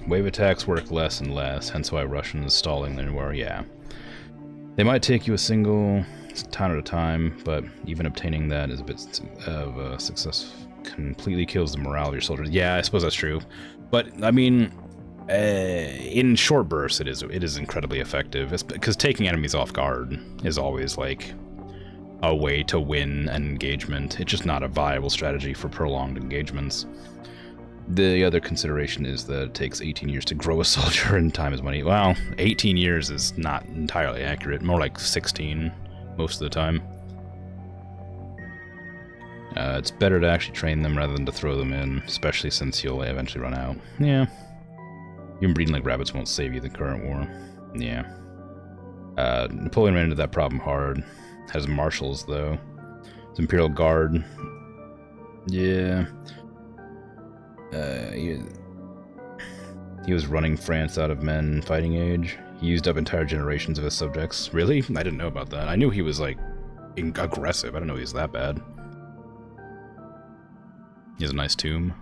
Wave attacks work less and less, hence why Russians stalling anywhere, yeah. They might take you a single town at a time, but even obtaining that is a bit of a success. Completely kills the morale of your soldiers. Yeah, I suppose that's true. But, I mean, in short bursts, it is incredibly effective. It's because taking enemies off guard is always, like, a way to win an engagement. It's just not a viable strategy for prolonged engagements. The other consideration is that it takes 18 years to grow a soldier and time is money. Well, 18 years is not entirely accurate. More like 16 most of the time. It's better to actually train them rather than to throw them in, especially since you'll eventually run out. Yeah. Even breeding like rabbits won't save you the current war. Yeah. Napoleon ran into that problem hard. Has marshals, though. His Imperial Guard. Yeah. He was running France out of men fighting age. He used up entire generations of his subjects. Really? I didn't know about that. I knew he was, like, aggressive. I didn't know he was that bad. He has a nice tomb.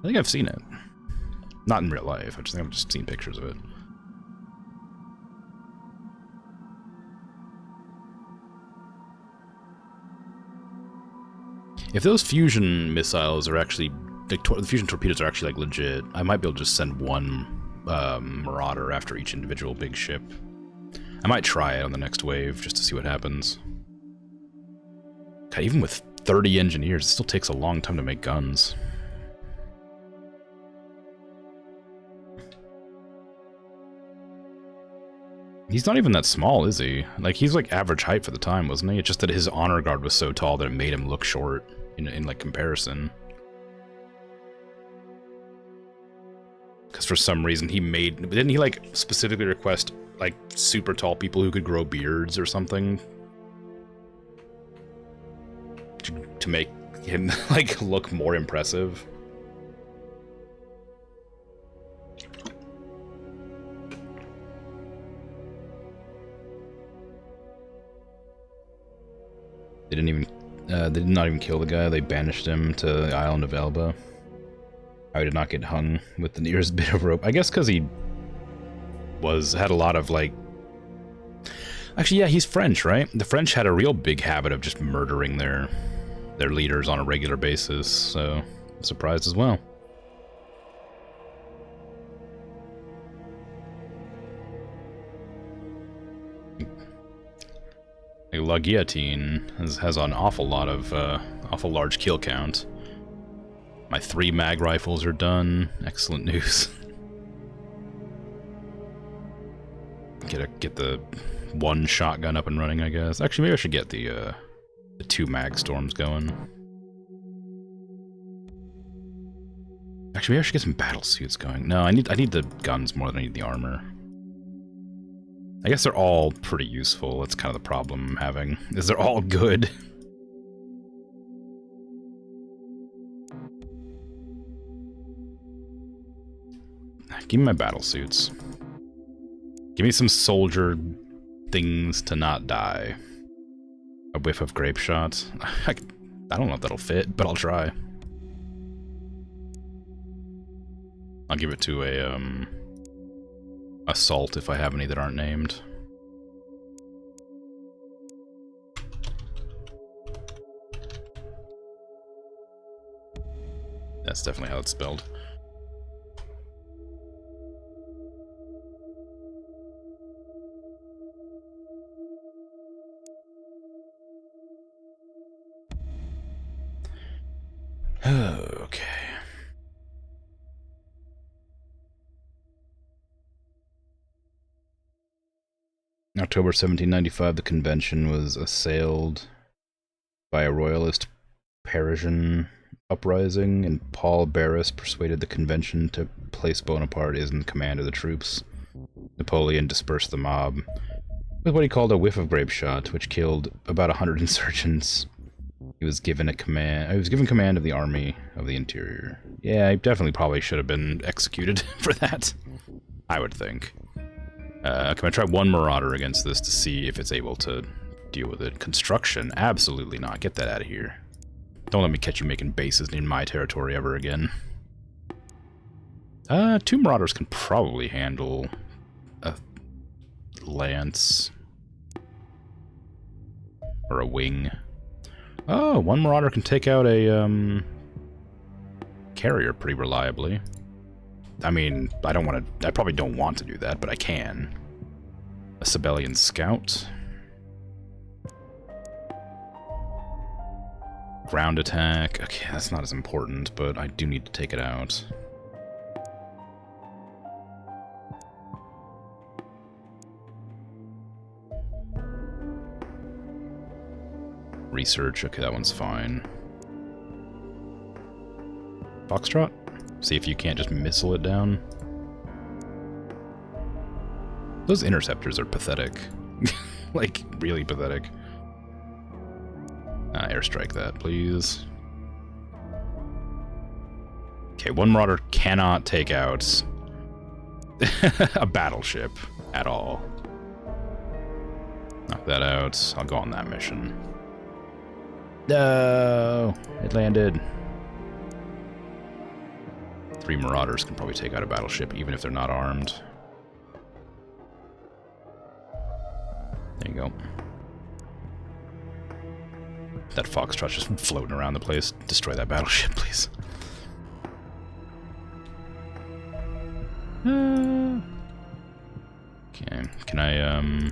I think I've seen it. Not in real life. I think I've just seen pictures of it. If those fusion missiles are actually... the fusion torpedoes are actually, like, legit, I might be able to just send one Marauder after each individual big ship. I might try it on the next wave, just to see what happens. God, even with 30 engineers, it still takes a long time to make guns. He's not even that small, is he? Like, he's like average height for the time, wasn't he? It's just that his honor guard was so tall that it made him look short in like comparison. Because for some reason didn't he like specifically request like super tall people who could grow beards or something? To make him like look more impressive. They didn't even They did not even kill the guy, they banished him to the island of Elba. I did not get hung with the nearest bit of rope. I guess because he had a lot of, like... Actually, yeah, he's French, right? The French had a real big habit of just murdering their leaders on a regular basis, so I'm surprised as well. La Guillotine has an awful lot of, awful large kill count. My 3 mag rifles are done. Excellent news. Get the 1 shotgun up and running, I guess. Actually, maybe I should get the 2 mag storms going. Actually, maybe I should get some battle suits going. No, I need the guns more than I need the armor. I guess they're all pretty useful. That's kind of the problem I'm having, is they're all good. Give me my battle suits. Give me some soldier things to not die. A whiff of grape shot. I don't know if that'll fit, but I'll try. I'll give it to a assault if I have any that aren't named. That's definitely how it's spelled. Okay. October 1795, the convention was assailed by a royalist Parisian uprising, and Paul Barras persuaded the convention to place Bonaparte in command of the troops. Napoleon dispersed the mob with what he called a whiff of grape shot, which killed about 100 insurgents. He was given command of the army of the interior. Yeah, I definitely probably should have been executed for that, I would think. Can I try 1 Marauder against this to see if it's able to deal with it? Construction? Absolutely not. Get that out of here. Don't let me catch you making bases in my territory ever again. 2 Marauders can probably handle a lance. Or a wing. Oh, 1 Marauder can take out a, carrier pretty reliably. I mean, I probably don't want to do that, but I can. A Sibelian Scout. Ground attack. Okay, that's not as important, but I do need to take it out. Research. Okay, that one's fine. Foxtrot? See if you can't just missile it down. Those interceptors are pathetic. Like, really pathetic. Airstrike that, please. Okay, 1 Marauder cannot take out a battleship at all. Knock that out. I'll go on that mission. No! It landed. 3 Marauders can probably take out a battleship, even if they're not armed. There you go. That Foxtrot's just floating around the place. Destroy that battleship, please. Okay, can I,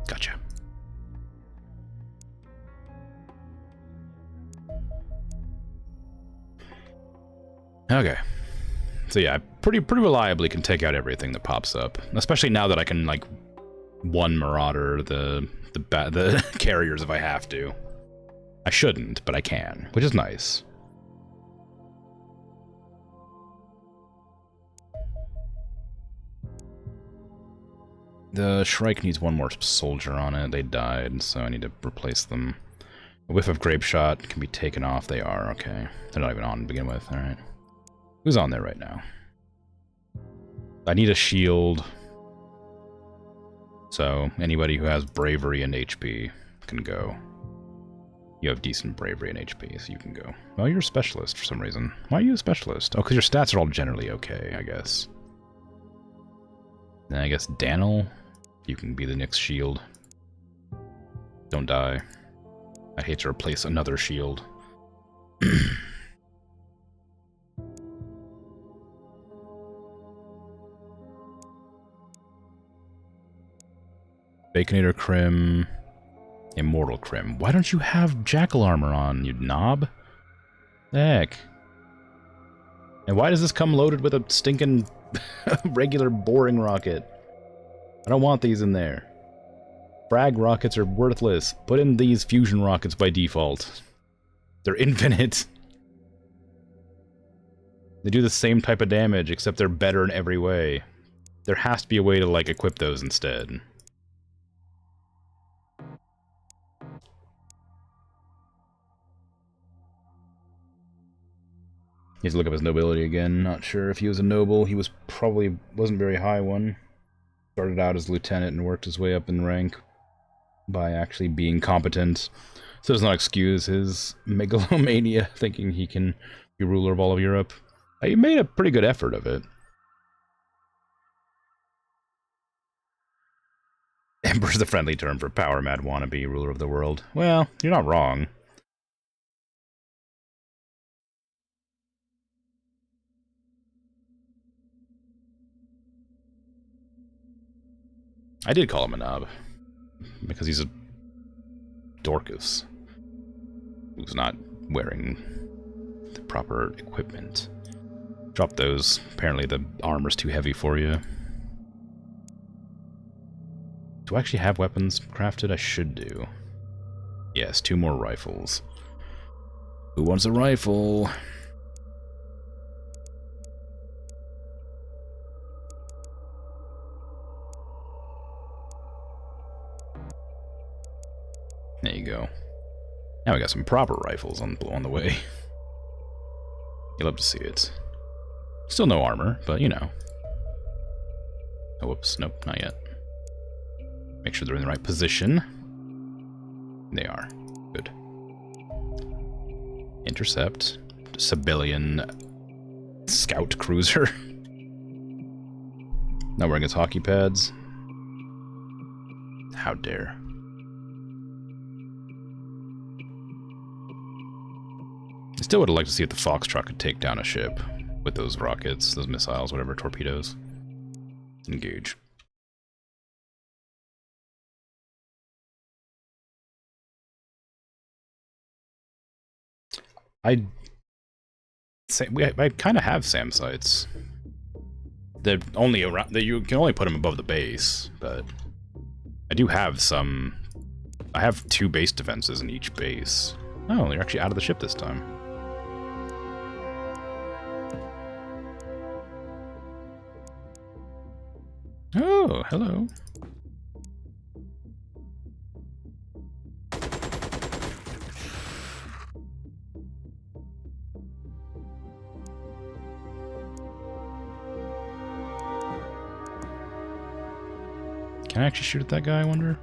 Gotcha. Okay. So yeah, I pretty reliably can take out everything that pops up, especially now that I can, like, 1 Marauder the carriers if I have to. I shouldn't, but I can, which is nice. The Shrike needs 1 more soldier on it. They died, so I need to replace them. A whiff of grape shot can be taken off. They are, okay. They're not even on to begin with, alright. Who's on there right now? I need a shield. So, anybody who has bravery and HP can go. You have decent bravery and HP, so you can go. Well, you're a specialist for some reason. Why are you a specialist? Oh, because your stats are all generally okay, I guess. Then I guess Daniel, you can be the next shield. Don't die. I'd hate to replace another shield. Baconator Crim, Immortal Crim. Why don't you have Jackal armor on, you knob? The heck? And why does this come loaded with a stinking regular boring rocket? I don't want these in there. Frag rockets are worthless. Put in these fusion rockets by default. They're infinite. They do the same type of damage, except they're better in every way. There has to be a way to, like, equip those instead. He has to look up his nobility again. Not sure if he was a noble. He was probably wasn't very high one. Started out as lieutenant and worked his way up in rank by actually being competent. So it does not excuse his megalomania, thinking he can be ruler of all of Europe. He made a pretty good effort of it. Emperor's the friendly term for power-mad wannabe ruler of the world. Well, you're not wrong. I did call him a knob, because he's a Dorcas who's not wearing the proper equipment. Drop those. Apparently the armor's too heavy for you. Do I actually have weapons crafted? I should do. Yes, 2 more rifles. Who wants a rifle? There you go. Now we got some proper rifles on the way. You'll love to see it. Still no armor, but you know. Oh, whoops. Nope, not yet. Make sure they're in the right position. They are. Good. Intercept. Civilian scout cruiser. Not wearing his hockey pads. How dare. I still would have liked to see if the Foxtrot could take down a ship with those rockets, those missiles, whatever, torpedoes. Engage. I kind of have SAM sites. They're only around. You can only put them above the base, but I do have some. I have 2 base defenses in each base. Oh, they're actually out of the ship this time. Oh, hello. Can I actually shoot at that guy, I wonder?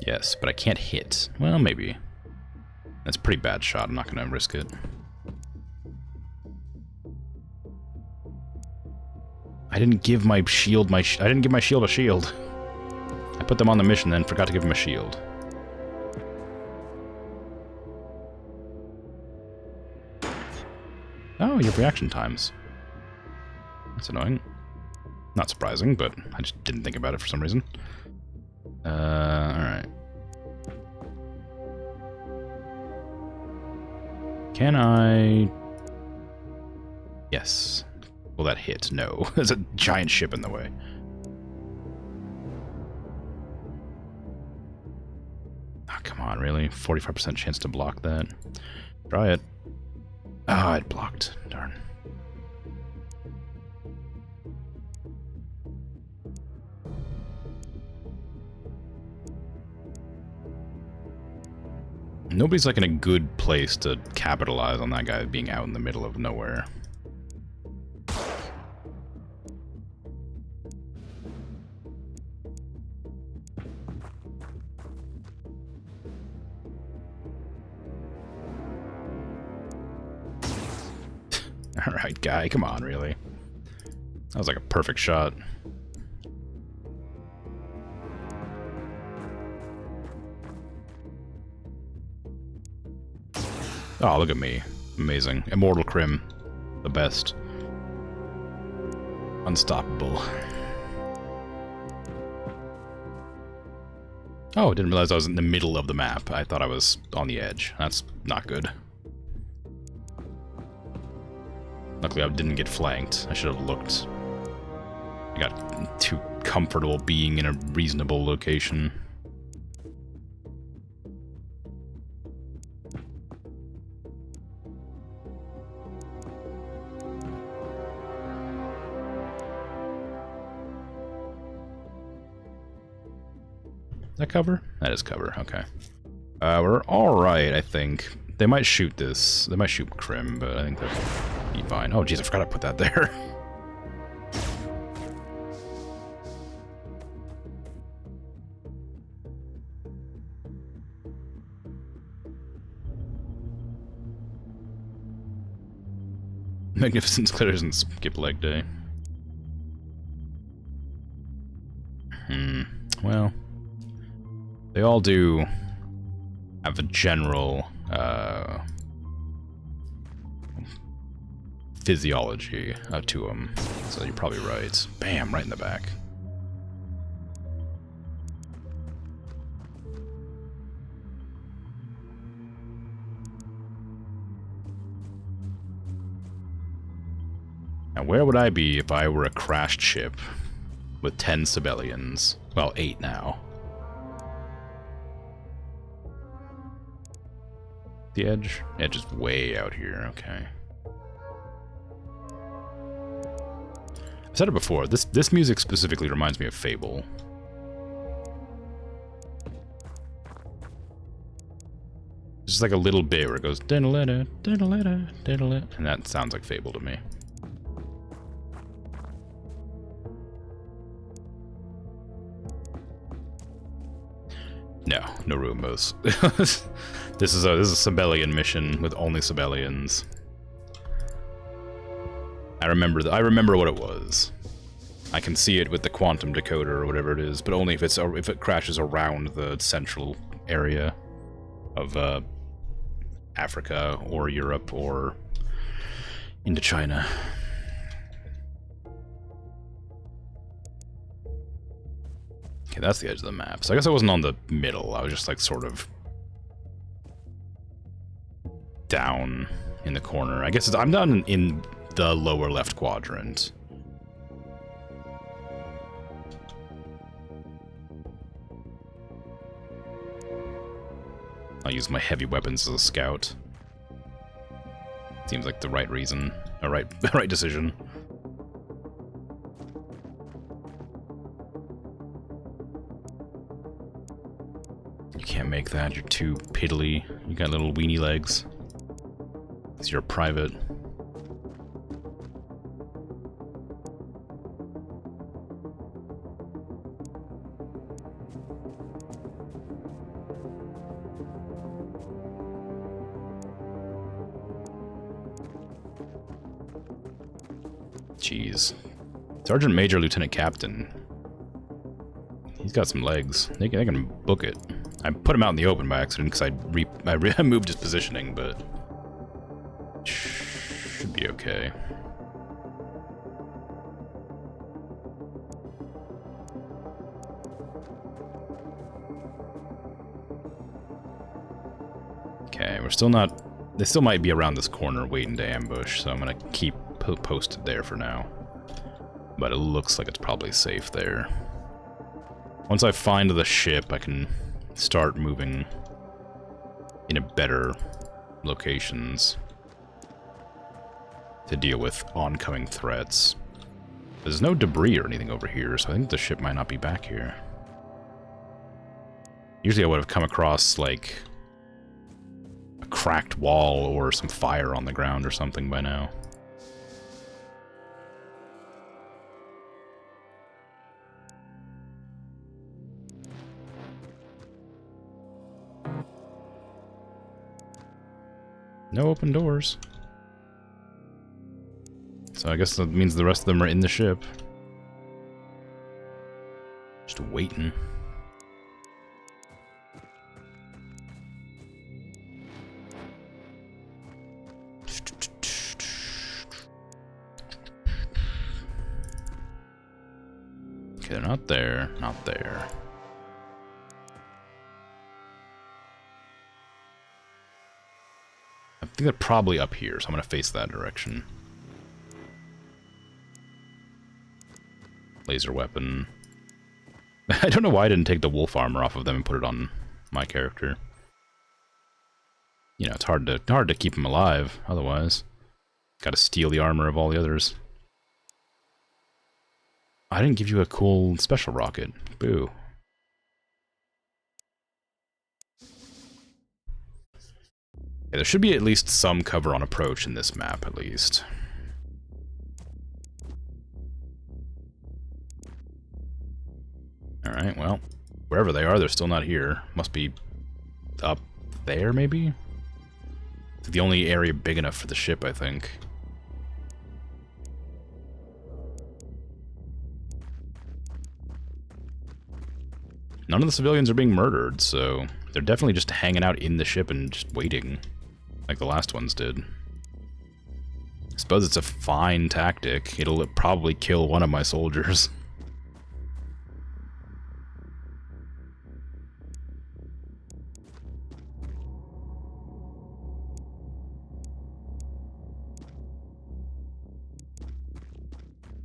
Yes, but I can't hit. Well, maybe. That's a pretty bad shot. I'm not going to risk it. I didn't give my shield I didn't give my shield a shield. I put them on the mission, then forgot to give him a shield. Oh, you have reaction times. That's annoying. Not surprising, but I just didn't think about it for some reason. Alright. Can I... Yes. Will that hit? No. There's a giant ship in the way. Oh, come on, really? 45% chance to block that. Try it. Ah, it blocked. Darn. Nobody's like in a good place to capitalize on that guy being out in the middle of nowhere. Alright, guy, come on, really. That was like a perfect shot. Oh, look at me. Amazing. Immortal Crim. The best. Unstoppable. Oh, I didn't realize I was in the middle of the map. I thought I was on the edge. That's not good. Luckily, I didn't get flanked. I should have looked. I got too comfortable being in a reasonable location. That cover? That is cover, okay. We're alright, I think. They might shoot this. They might shoot Crim, but I think they'll be fine. Oh, jeez, I forgot to put that there. Magnificence clear doesn't skip leg day. Well, they all do have a general physiology to them, so you're probably right. Bam, right in the back. Now, where would I be if I were a crashed ship with 10 civilians? Well, 8 now. The edge? Edge is way out here, okay. I've said it before, this music specifically reminds me of Fable. It's just like a little bit where it goes diddle-da, diddle-da, diddle-da, and that sounds like Fable to me. No, no Roombas. This is a Sibelian mission with only Sibelians. I remember what it was. I can see it with the quantum decoder or whatever it is, but only if it crashes around the central area of Africa or Europe or into China. Okay, that's the edge of the map. So I guess I wasn't on the middle. I was just like sort of down in the corner. I guess I'm down in the lower left quadrant. I'll use my heavy weapons as a scout. Seems like the right reason, a right decision. You can't make that, you're too piddly. You got little weenie legs. 'Cause you're a private. Jeez. Sergeant Major Lieutenant Captain. He's got some legs. They can book it. I put him out in the open by accident because I moved his positioning, but should be okay. Okay, we're still not. They still might be around this corner waiting to ambush, so I'm gonna keep posted there for now. But it looks like it's probably safe there. Once I find the ship, I can start moving in a better locations to deal with oncoming threats. There's no debris or anything over here, so I think the ship might not be back here. Usually I would have come across, like, a cracked wall or some fire on the ground or something by now. No open doors. So I guess that means the rest of them are in the ship. Just waiting. Okay, they're not there, not there. I think they're probably up here, so I'm gonna face that direction. Laser weapon. I don't know why I didn't take the wolf armor off of them and put it on my character. You know, it's hard to keep him alive otherwise. Gotta steal the armor of all the others. I didn't give you a cool special rocket. Boo. Yeah, there should be at least some cover on approach in this map, at least. Alright, well, wherever they are, they're still not here. Must be up there, maybe? The only area big enough for the ship, I think. None of the civilians are being murdered, so they're definitely just hanging out in the ship and just waiting, like the last ones did. I suppose it's a fine tactic. It'll probably kill one of my soldiers.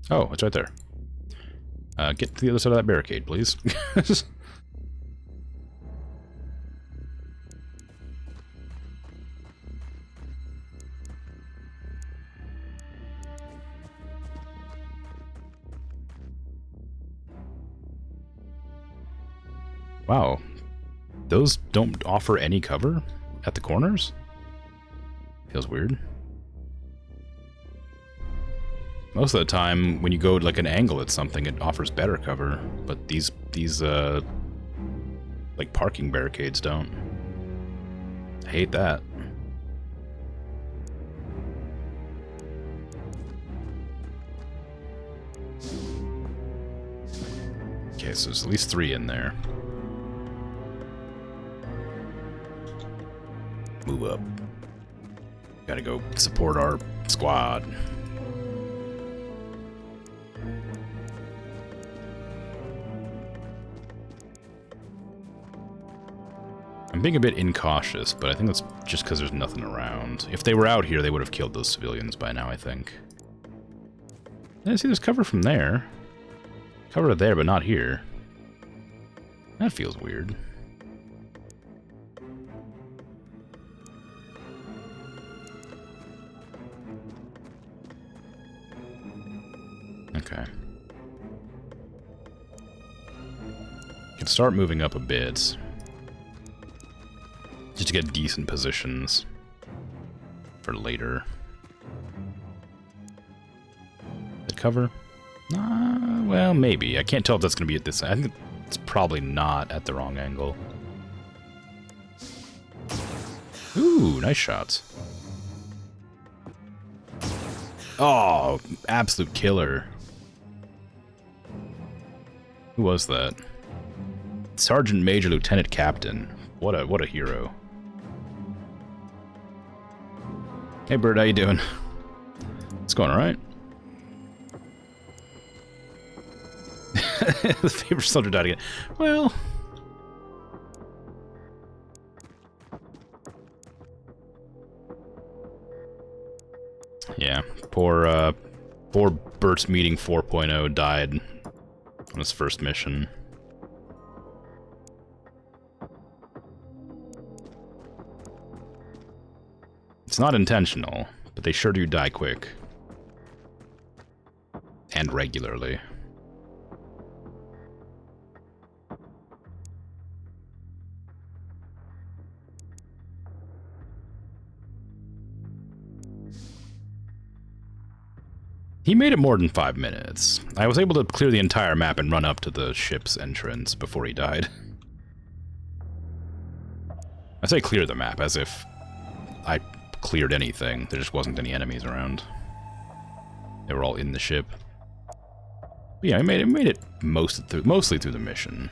Oh, it's right there. Get to the other side of that barricade, please. Wow. Those don't offer any cover at the corners? Feels weird. Most of the time, when you go like an angle at something, it offers better cover. But these like parking barricades don't. I hate that. Okay, so there's at least 3 in there. Move up. Gotta go support our squad. I'm being a bit incautious, but I think that's just because there's nothing around. If they were out here, they would have killed those civilians by now, I think. Yeah, see, there's cover from there. Cover there, but not here. That feels weird. Okay. Can start moving up a bit. Just to get decent positions for later. The cover? Well, maybe. I can't tell if that's going to be at this. I think it's probably not at the wrong angle. Ooh, nice shots. Oh, absolute killer. Who was that? Sergeant Major Lieutenant Captain. What a hero. Hey Bird, how you doing? It's going alright. The favorite soldier died again. Well... yeah, poor Bert's Meeting 4.0 died on his first mission. It's not intentional, but they sure do die quick. And regularly. He made it more than 5 minutes. I was able to clear the entire map and run up to the ship's entrance before he died. I say clear the map as if I cleared anything. There just wasn't any enemies around. They were all in the ship. But yeah, I made it mostly through the mission.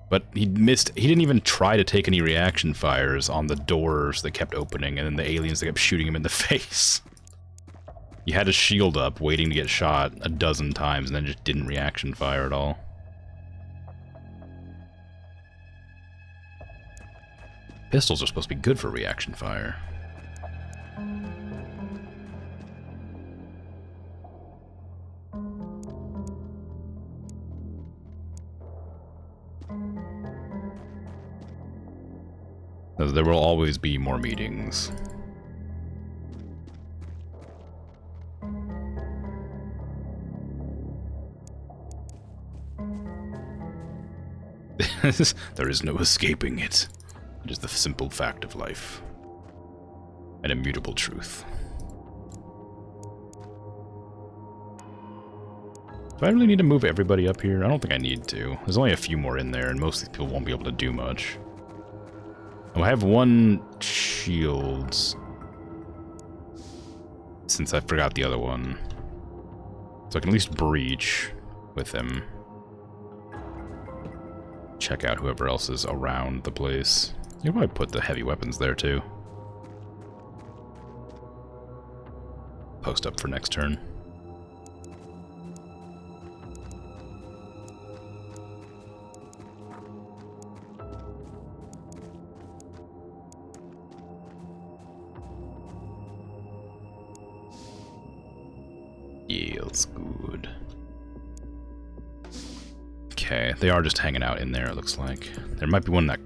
But he didn't even try to take any reaction fires on the doors that kept opening, and then the aliens that kept shooting him in the face. He had his shield up, waiting to get shot a dozen times, and then just didn't reaction fire at all. Pistols are supposed to be good for reaction fire. There will always be more meetings. There is no escaping it. It is the simple fact of life. An immutable truth. Do I really need to move everybody up here? I don't think I need to. There's only a few more in there, and most of these people won't be able to do much. Oh, I have one shield. Since I forgot the other one. So I can at least breach with him. Check out whoever else is around the place. You can probably put the heavy weapons there too. Post up for next turn. Feels good. Okay, they are just hanging out in there, it looks like. There might be one that...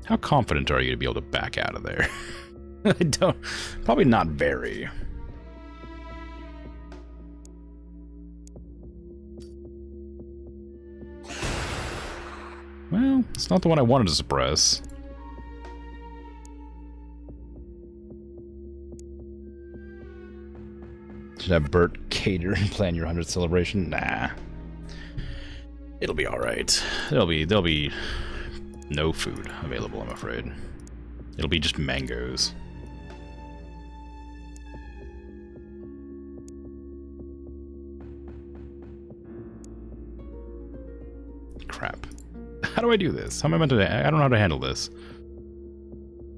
How confident are you to be able to back out of there? I don't... Probably not very. Well, it's not the one I wanted to suppress. Should have Bert cater and plan your 100th celebration? Nah. It'll be alright. There'll be no food available, I'm afraid. It'll be just mangoes. Crap. How do I do this? How am I meant to... I don't know how to handle this.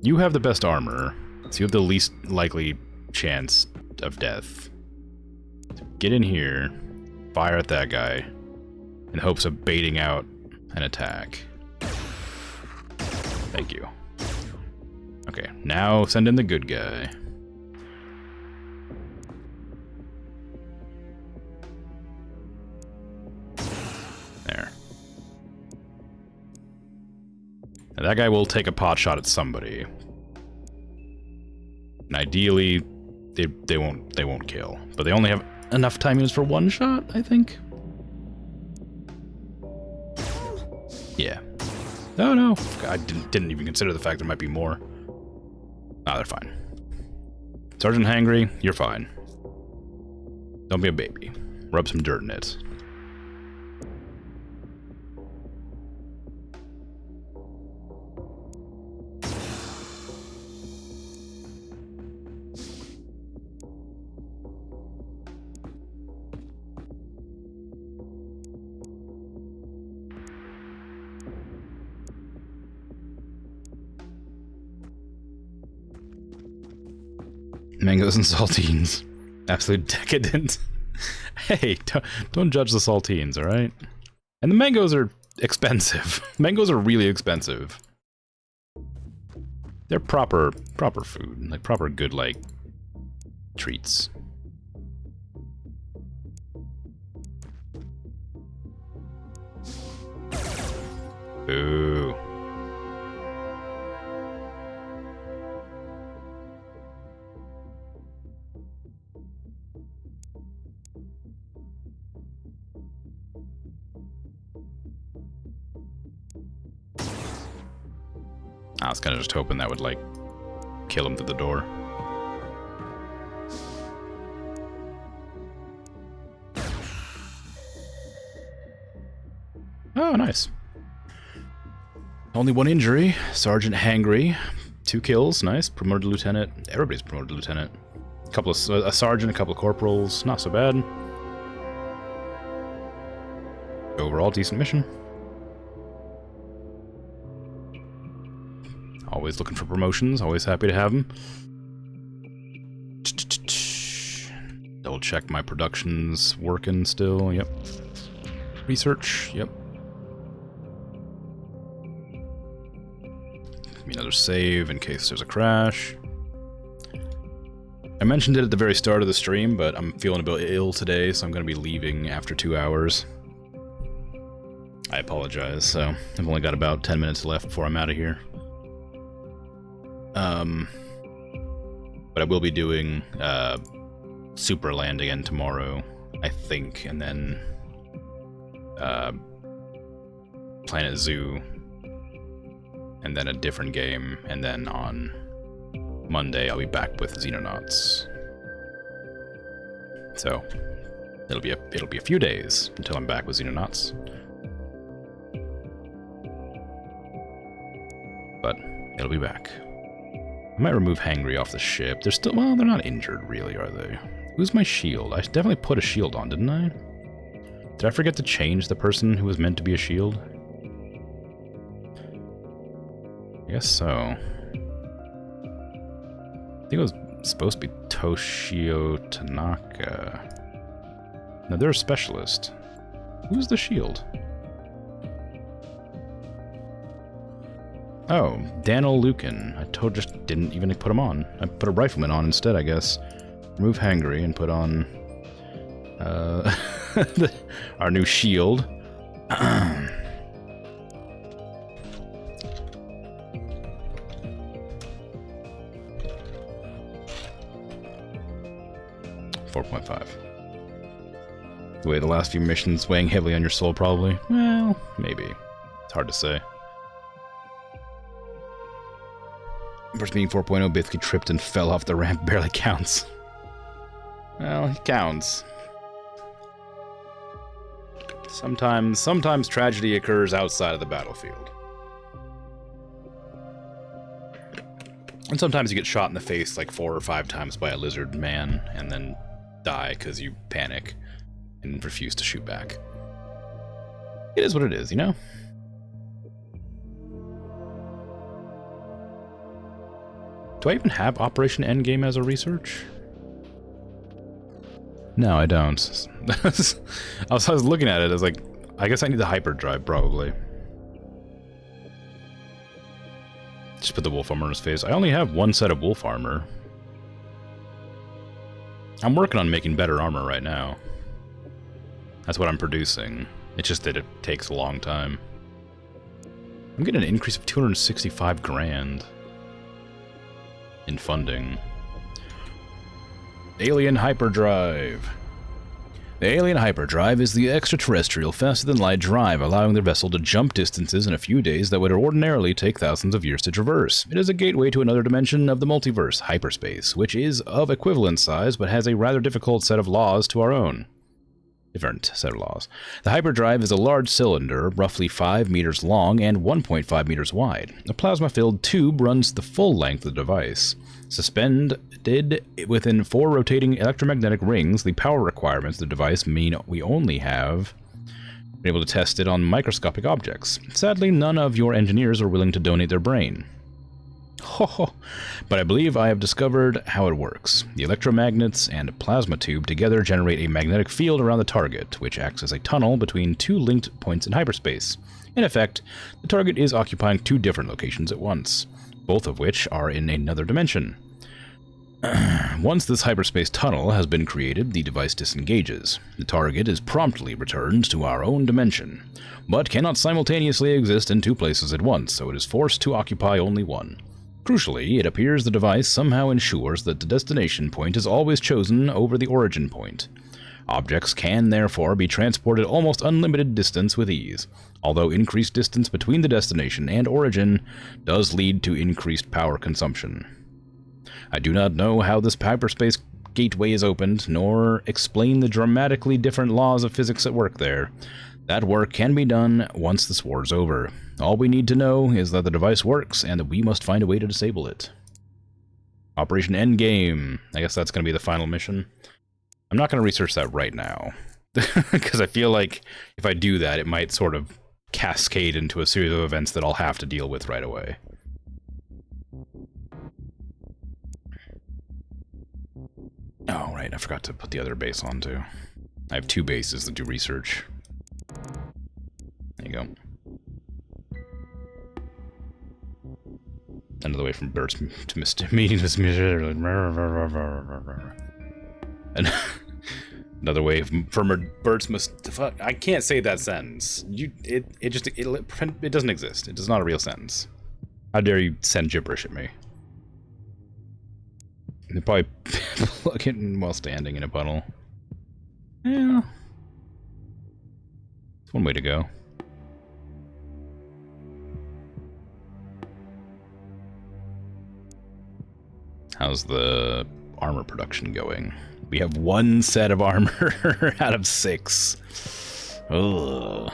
You have the best armor, so you have the least likely chance of death. Get in here, fire at that guy, in hopes of baiting out an attack. Thank you. Okay, now send in the good guy. There. Now that guy will take a pot shot at somebody. And ideally, they won't kill. But they only have enough time used for one shot, I think. Yeah. Oh no, I didn't even consider the fact there might be more. Ah, they're fine. Sergeant Hangry, you're fine. Don't be a baby. Rub some dirt in it. Mangoes and saltines. Absolute decadent. Hey, don't judge the saltines, alright? And the mangoes are expensive. Mangoes are really expensive. They're proper food. Like, proper good, like, treats. Ooh. I was kind of just hoping that would, like, kill him through the door. Oh, nice. Only one injury. Sergeant Hangry. 2 kills. Nice. Promoted to lieutenant. Everybody's promoted to lieutenant. A sergeant, a couple of corporals. Not so bad. Overall, decent mission. Always looking for promotions. Always happy to have them. Double check my production's working still. Yep. Research. Yep. Give me another save in case there's a crash. I mentioned it at the very start of the stream, but I'm feeling a bit ill today, so I'm going to be leaving after 2 hours. I apologize, so I've only got about 10 minutes left before I'm out of here. But I will be doing Superland again tomorrow, I think, and then Planet Zoo, and then a different game, and then on Monday I'll be back with Xenonauts. So it'll be a few days until I'm back with Xenonauts. But it'll be back. I might remove Hangry off the ship. They're still, well, they're not injured really, are they? Who's my shield? I definitely put a shield on, didn't I? Did I forget to change the person who was meant to be a shield? I guess so. I think it was supposed to be Toshio Tanaka. No, they're a specialist. Who's the shield? Oh, Daniel Lucan. I just didn't even put him on. I put a rifleman on instead, I guess. Remove Hangry and put on our new shield. 4.5. The way the last few missions weighing heavily on your soul, probably. Well, maybe. It's hard to say. First meeting 4.0 basically tripped and fell off the ramp. Barely counts. Well, it counts. Sometimes tragedy occurs outside of the battlefield. And sometimes you get shot in the face like 4 or 5 times by a lizard man and then die because you panic and refuse to shoot back. It is what it is, you know? Do I even have Operation Endgame as a research? No, I don't. I was looking at it, I was like, I guess I need the hyperdrive, probably. Just put the wolf armor in his face. I only have 1 set of wolf armor. I'm working on making better armor right now. That's what I'm producing. It's just that it takes a long time. I'm getting an increase of 265 grand in funding. Alien hyperdrive. The alien hyperdrive is the extraterrestrial faster-than-light drive, allowing the vessel to jump distances in a few days that would ordinarily take thousands of years to traverse. It is a gateway to another dimension of the multiverse, hyperspace, which is of equivalent size but has a rather difficult set of laws to our own. Different set of laws. The hyperdrive is a large cylinder, roughly 5 meters long and 1.5 meters wide. A plasma-filled tube runs the full length of the device. Suspended within 4 rotating electromagnetic rings, the power requirements of the device mean we only have been able to test it on microscopic objects. Sadly, none of your engineers are willing to donate their brain. But I believe I have discovered how it works. The electromagnets and plasma tube together generate a magnetic field around the target, which acts as a tunnel between 2 linked points in hyperspace. In effect, the target is occupying 2 different locations at once, both of which are in another dimension. Once this hyperspace tunnel has been created, the device disengages. The target is promptly returned to our own dimension, but cannot simultaneously exist in 2 places at once, so it is forced to occupy only one. Crucially, it appears the device somehow ensures that the destination point is always chosen over the origin point. Objects can therefore be transported almost unlimited distance with ease, although increased distance between the destination and origin does lead to increased power consumption. I do not know how this hyperspace gateway is opened, nor explain the dramatically different laws of physics at work there. That work can be done once this war is over. All we need to know is that the device works and that we must find a way to disable it. Operation Endgame. I guess that's going to be the final mission. I'm not going to research that right now. Because I feel like if I do that, it might sort of cascade into a series of events that I'll have to deal with right away. Oh, right, I forgot to put the other base on, too. I have 2 bases that do research. There you go. Another way from birds to meeting this mission. And another way from birds must. Fuck, I can't say that sentence. It doesn't exist. It is not a real sentence. How dare you send gibberish at me? They probably plug it in while standing in a puddle. Yeah, it's one way to go. How's the armor production going? We have 1 set of armor out of 6. Ugh.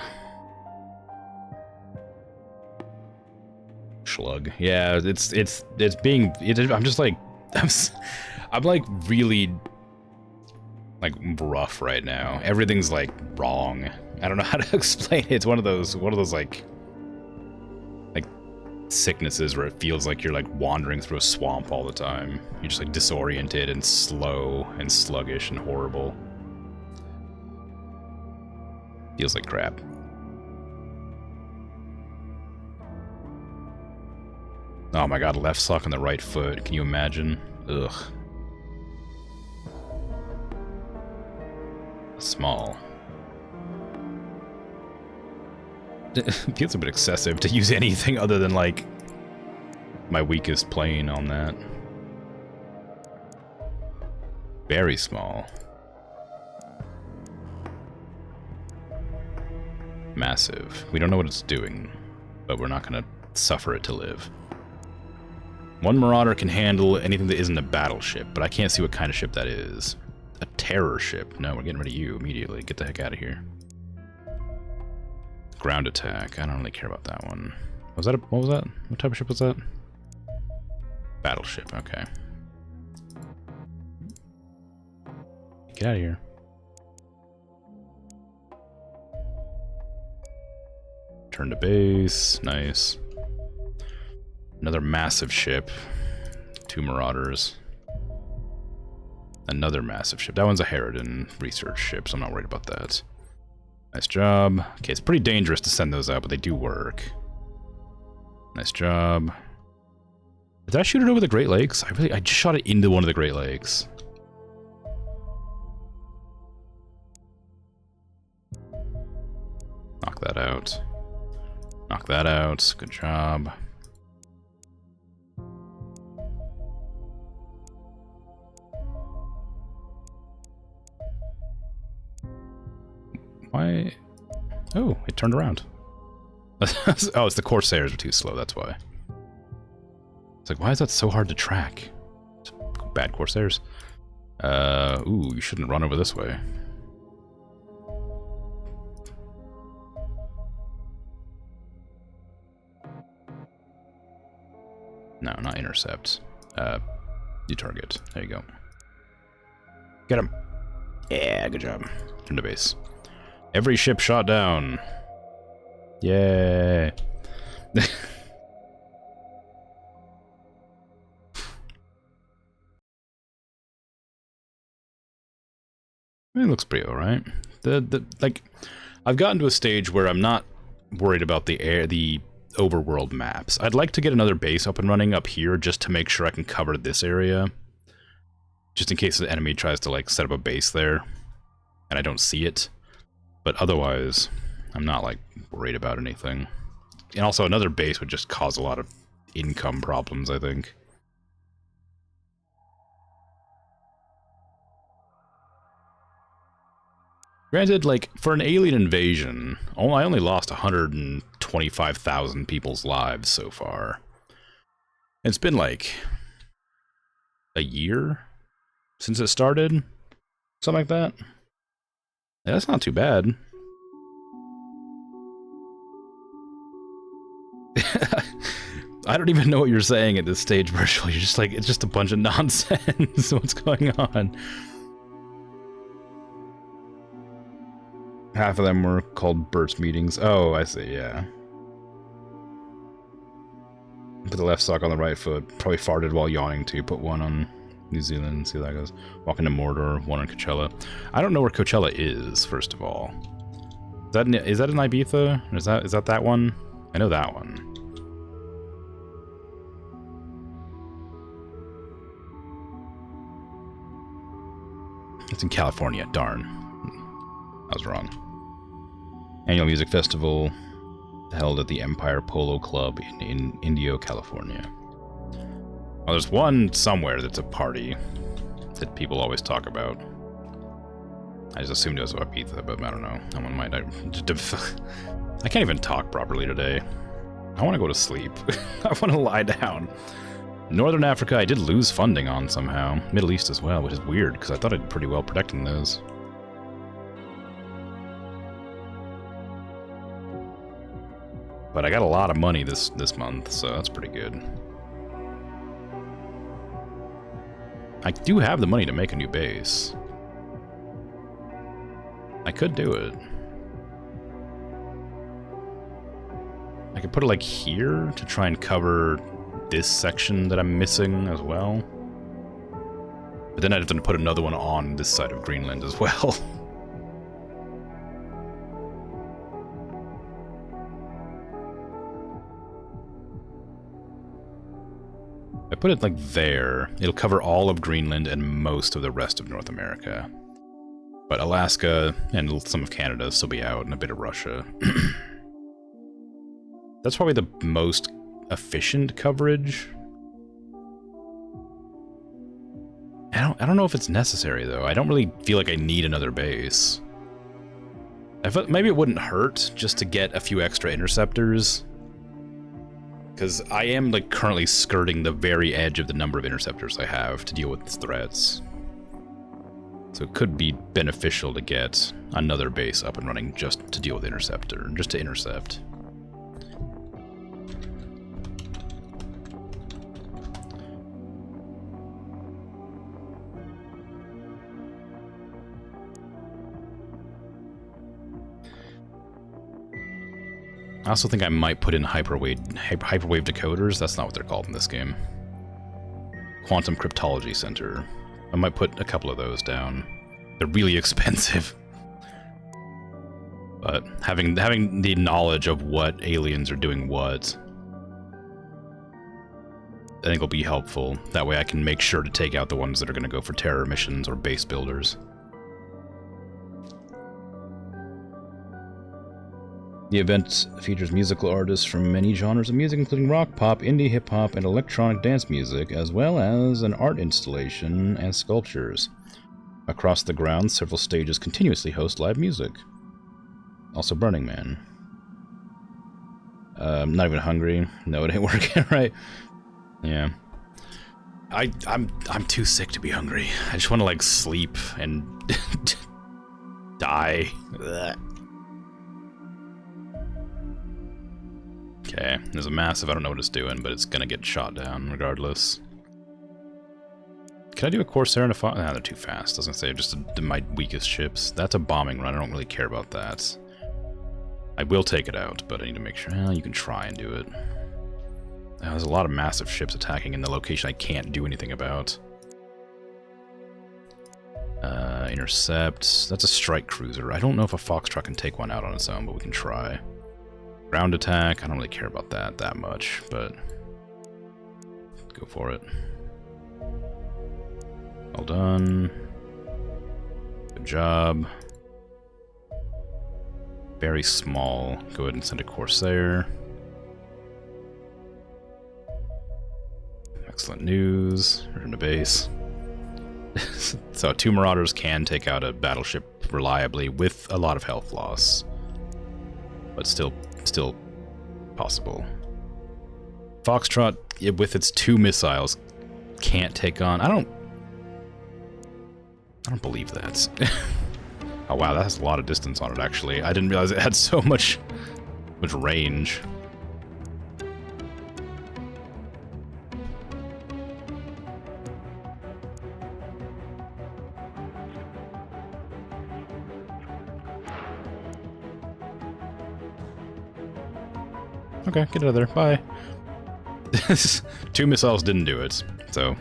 Schlug. Yeah, it's being. I'm just like, I'm like really like rough right now. Everything's like wrong. I don't know how to explain it. It's one of those like sicknesses where it feels like you're like wandering through a swamp all the time. You're just like disoriented and slow and sluggish and horrible. Feels like crap. Oh my god, left sock on the right foot. Can you imagine? Ugh. Small. It feels a bit excessive to use anything other than, like, my weakest plane on that. Very small. Massive. We don't know what it's doing, but we're not gonna suffer it to live. 1 Marauder can handle anything that isn't a battleship, but I can't see what kind of ship that is. A terror ship. No, we're getting rid of you immediately. Get the heck out of here. Ground attack. I don't really care about that one. Was that what was that? What type of ship was that? Battleship. Okay. Get out of here. Turn to base. Nice. Another massive ship. 2 Marauders. Another massive ship. That one's a Harridan research ship, so I'm not worried about that. Nice job. Okay, it's pretty dangerous to send those out, but they do work. Nice job. Did I shoot it over the Great Lakes? I just shot it into one of the Great Lakes. Knock that out. Knock that out. Good job. Why? Oh, it turned around. Oh, it's the Corsairs are too slow, that's why. It's like, why is that so hard to track? Bad Corsairs. Ooh, you shouldn't run over this way. No, not intercept. You target. There you go. Get him. Yeah, good job. Turn to base. Every ship shot down. Yay. It looks pretty alright. Like, I've gotten to a stage where I'm not worried about the overworld maps. I'd like to get another base up and running up here just to make sure I can cover this area. Just in case the enemy tries to, like, set up a base there and I don't see it. But otherwise, I'm not, like, worried about anything. And also, another base would just cause a lot of income problems, I think. Granted, like, for an alien invasion, I only lost 125,000 people's lives so far. It's been, like, a year since it started? Something like that? Yeah, that's not too bad. I don't even know what you're saying at this stage, Virtual. You're just like, it's just a bunch of nonsense. What's going on? Half of them were called burst meetings. Oh, I see, yeah. Put the left sock on the right foot. Probably farted while yawning too. Put one on New Zealand, see how that goes. Walk into Mordor, one on Coachella. I don't know where Coachella is, first of all. Is that in Ibiza? Or is that one? I know that one. It's in California, darn. I was wrong. Annual music festival held at the Empire Polo Club in Indio, California. Well, there's one somewhere that's a party that people always talk about. I just assumed it was Ibiza, but I don't know. Someone might. I can't even talk properly today. I want to go to sleep. I want to lie down. Northern Africa, I did lose funding on somehow. Middle East as well, which is weird, because I thought I did pretty well protecting those. But I got a lot of money this month, so that's pretty good. I do have the money to make a new base. I could do it. I could put it like here to try and cover this section that I'm missing as well. But then I'd have to put another one on this side of Greenland as well. I put it like there, it'll cover all of Greenland and most of the rest of North America. But Alaska and some of Canada will still be out, and a bit of Russia. That's probably the most efficient coverage. I don't know if it's necessary, though. I don't really feel like I need another base. I thought maybe it wouldn't hurt just to get a few extra interceptors. Because I am like currently skirting the very edge of the number of interceptors I have to deal with threats. So it could be beneficial to get another base up and running just to deal with interceptor, just to intercept. I also think I might put in hyperwave decoders. That's not what they're called in this game. Quantum Cryptology Center. I might put a couple of those down. They're really expensive. But having the knowledge of what aliens are doing what, I think will be helpful. That way I can make sure to take out the ones that are going to go for terror missions or base builders. The event features musical artists from many genres of music, including rock, pop, indie, hip-hop, and electronic dance music, as well as an art installation and sculptures. Across the grounds, several stages continuously host live music. Also Burning Man. Not even hungry. No, it ain't working right. Yeah. I'm too sick to be hungry. I just want to, like, sleep and die. Ugh. Okay, there's a massive, I don't know what it's doing, but it's gonna get shot down regardless. Can I do a Corsair and a Nah, they're too fast. I was gonna say, just my weakest ships. That's a bombing run, I don't really care about that. I will take it out, but I need to make sure, you can try and do it. There's a lot of massive ships attacking in the location I can't do anything about. Intercept, that's a strike cruiser. I don't know if a Foxtrot can take one out on its own, but we can try. Ground attack, I don't really care about that much, but go for it. Well done. Good job. Very small. Go ahead and send a Corsair. Excellent news. Return to base. So 2 Marauders can take out a battleship reliably with a lot of health loss. But still possible. Foxtrot, with its 2 missiles, can't take on. I don't believe that. Oh wow, that has a lot of distance on it actually. I didn't realize it had so much range. Okay, get out of there. Bye. 2 missiles didn't do it, so...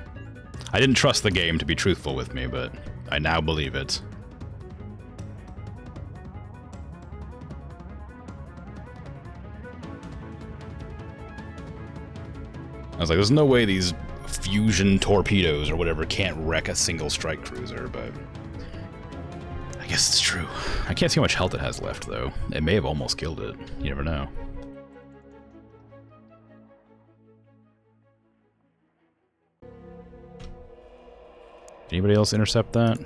I didn't trust the game to be truthful with me, but I now believe it. I was like, there's no way these fusion torpedoes or whatever can't wreck a single strike cruiser, but... I guess it's true. I can't see how much health it has left, though. It may have almost killed it. You never know. Anybody else intercept that?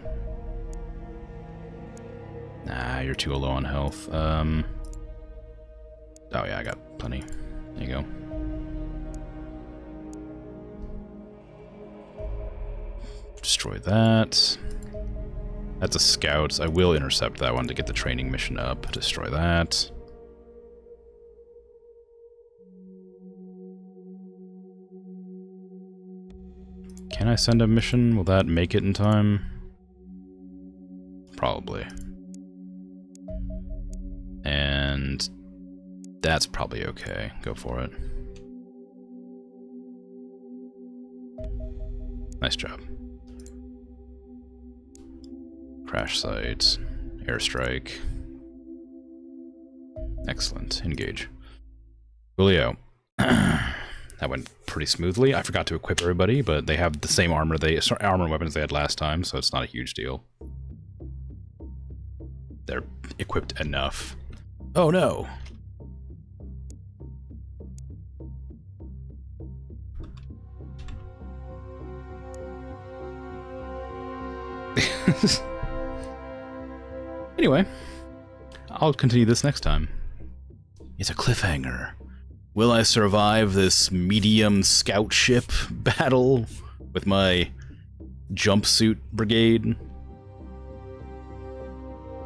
Nah, you're too low on health. Oh yeah, I got plenty. There you go. Destroy that. That's a scout. I will intercept that one to get the training mission up. Destroy that. Can I send a mission? Will that make it in time? Probably. And that's probably okay. Go for it. Nice job. Crash site. Airstrike. Excellent. Engage. Julio. That went pretty smoothly. I forgot to equip everybody, but they have the same armor and weapons they had last time, so it's not a huge deal. They're equipped enough. Oh no! Anyway, I'll continue this next time. It's a cliffhanger. Will I survive this medium scout ship battle with my jumpsuit brigade?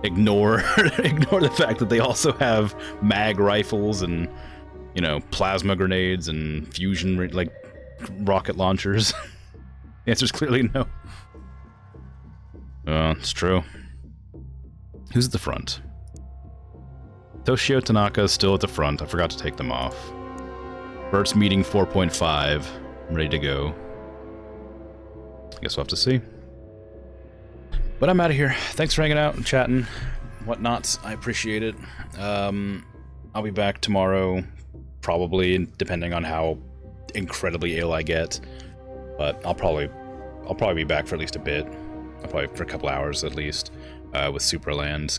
Ignore the fact that they also have mag rifles and, you know, plasma grenades and fusion like rocket launchers. The answer's clearly no. It's true. Who's at the front? Toshio Tanaka is still at the front. I forgot to take them off. Bert's meeting 4.5. I'm ready to go. Guess we'll have to see. But I'm out of here. Thanks for hanging out and chatting, whatnots. I appreciate it. I'll be back tomorrow, probably, depending on how incredibly ill I get. But I'll probably be back for at least a bit. Probably for a couple hours at least, with Superland.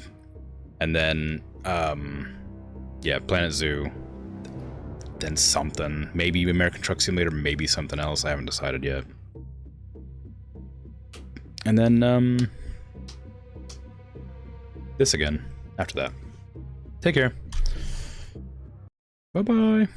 And then, yeah, Planet Zoo. Then something. Maybe American Truck Simulator, maybe something else. I haven't decided yet. And then, this again, after that. Take care. Bye-bye.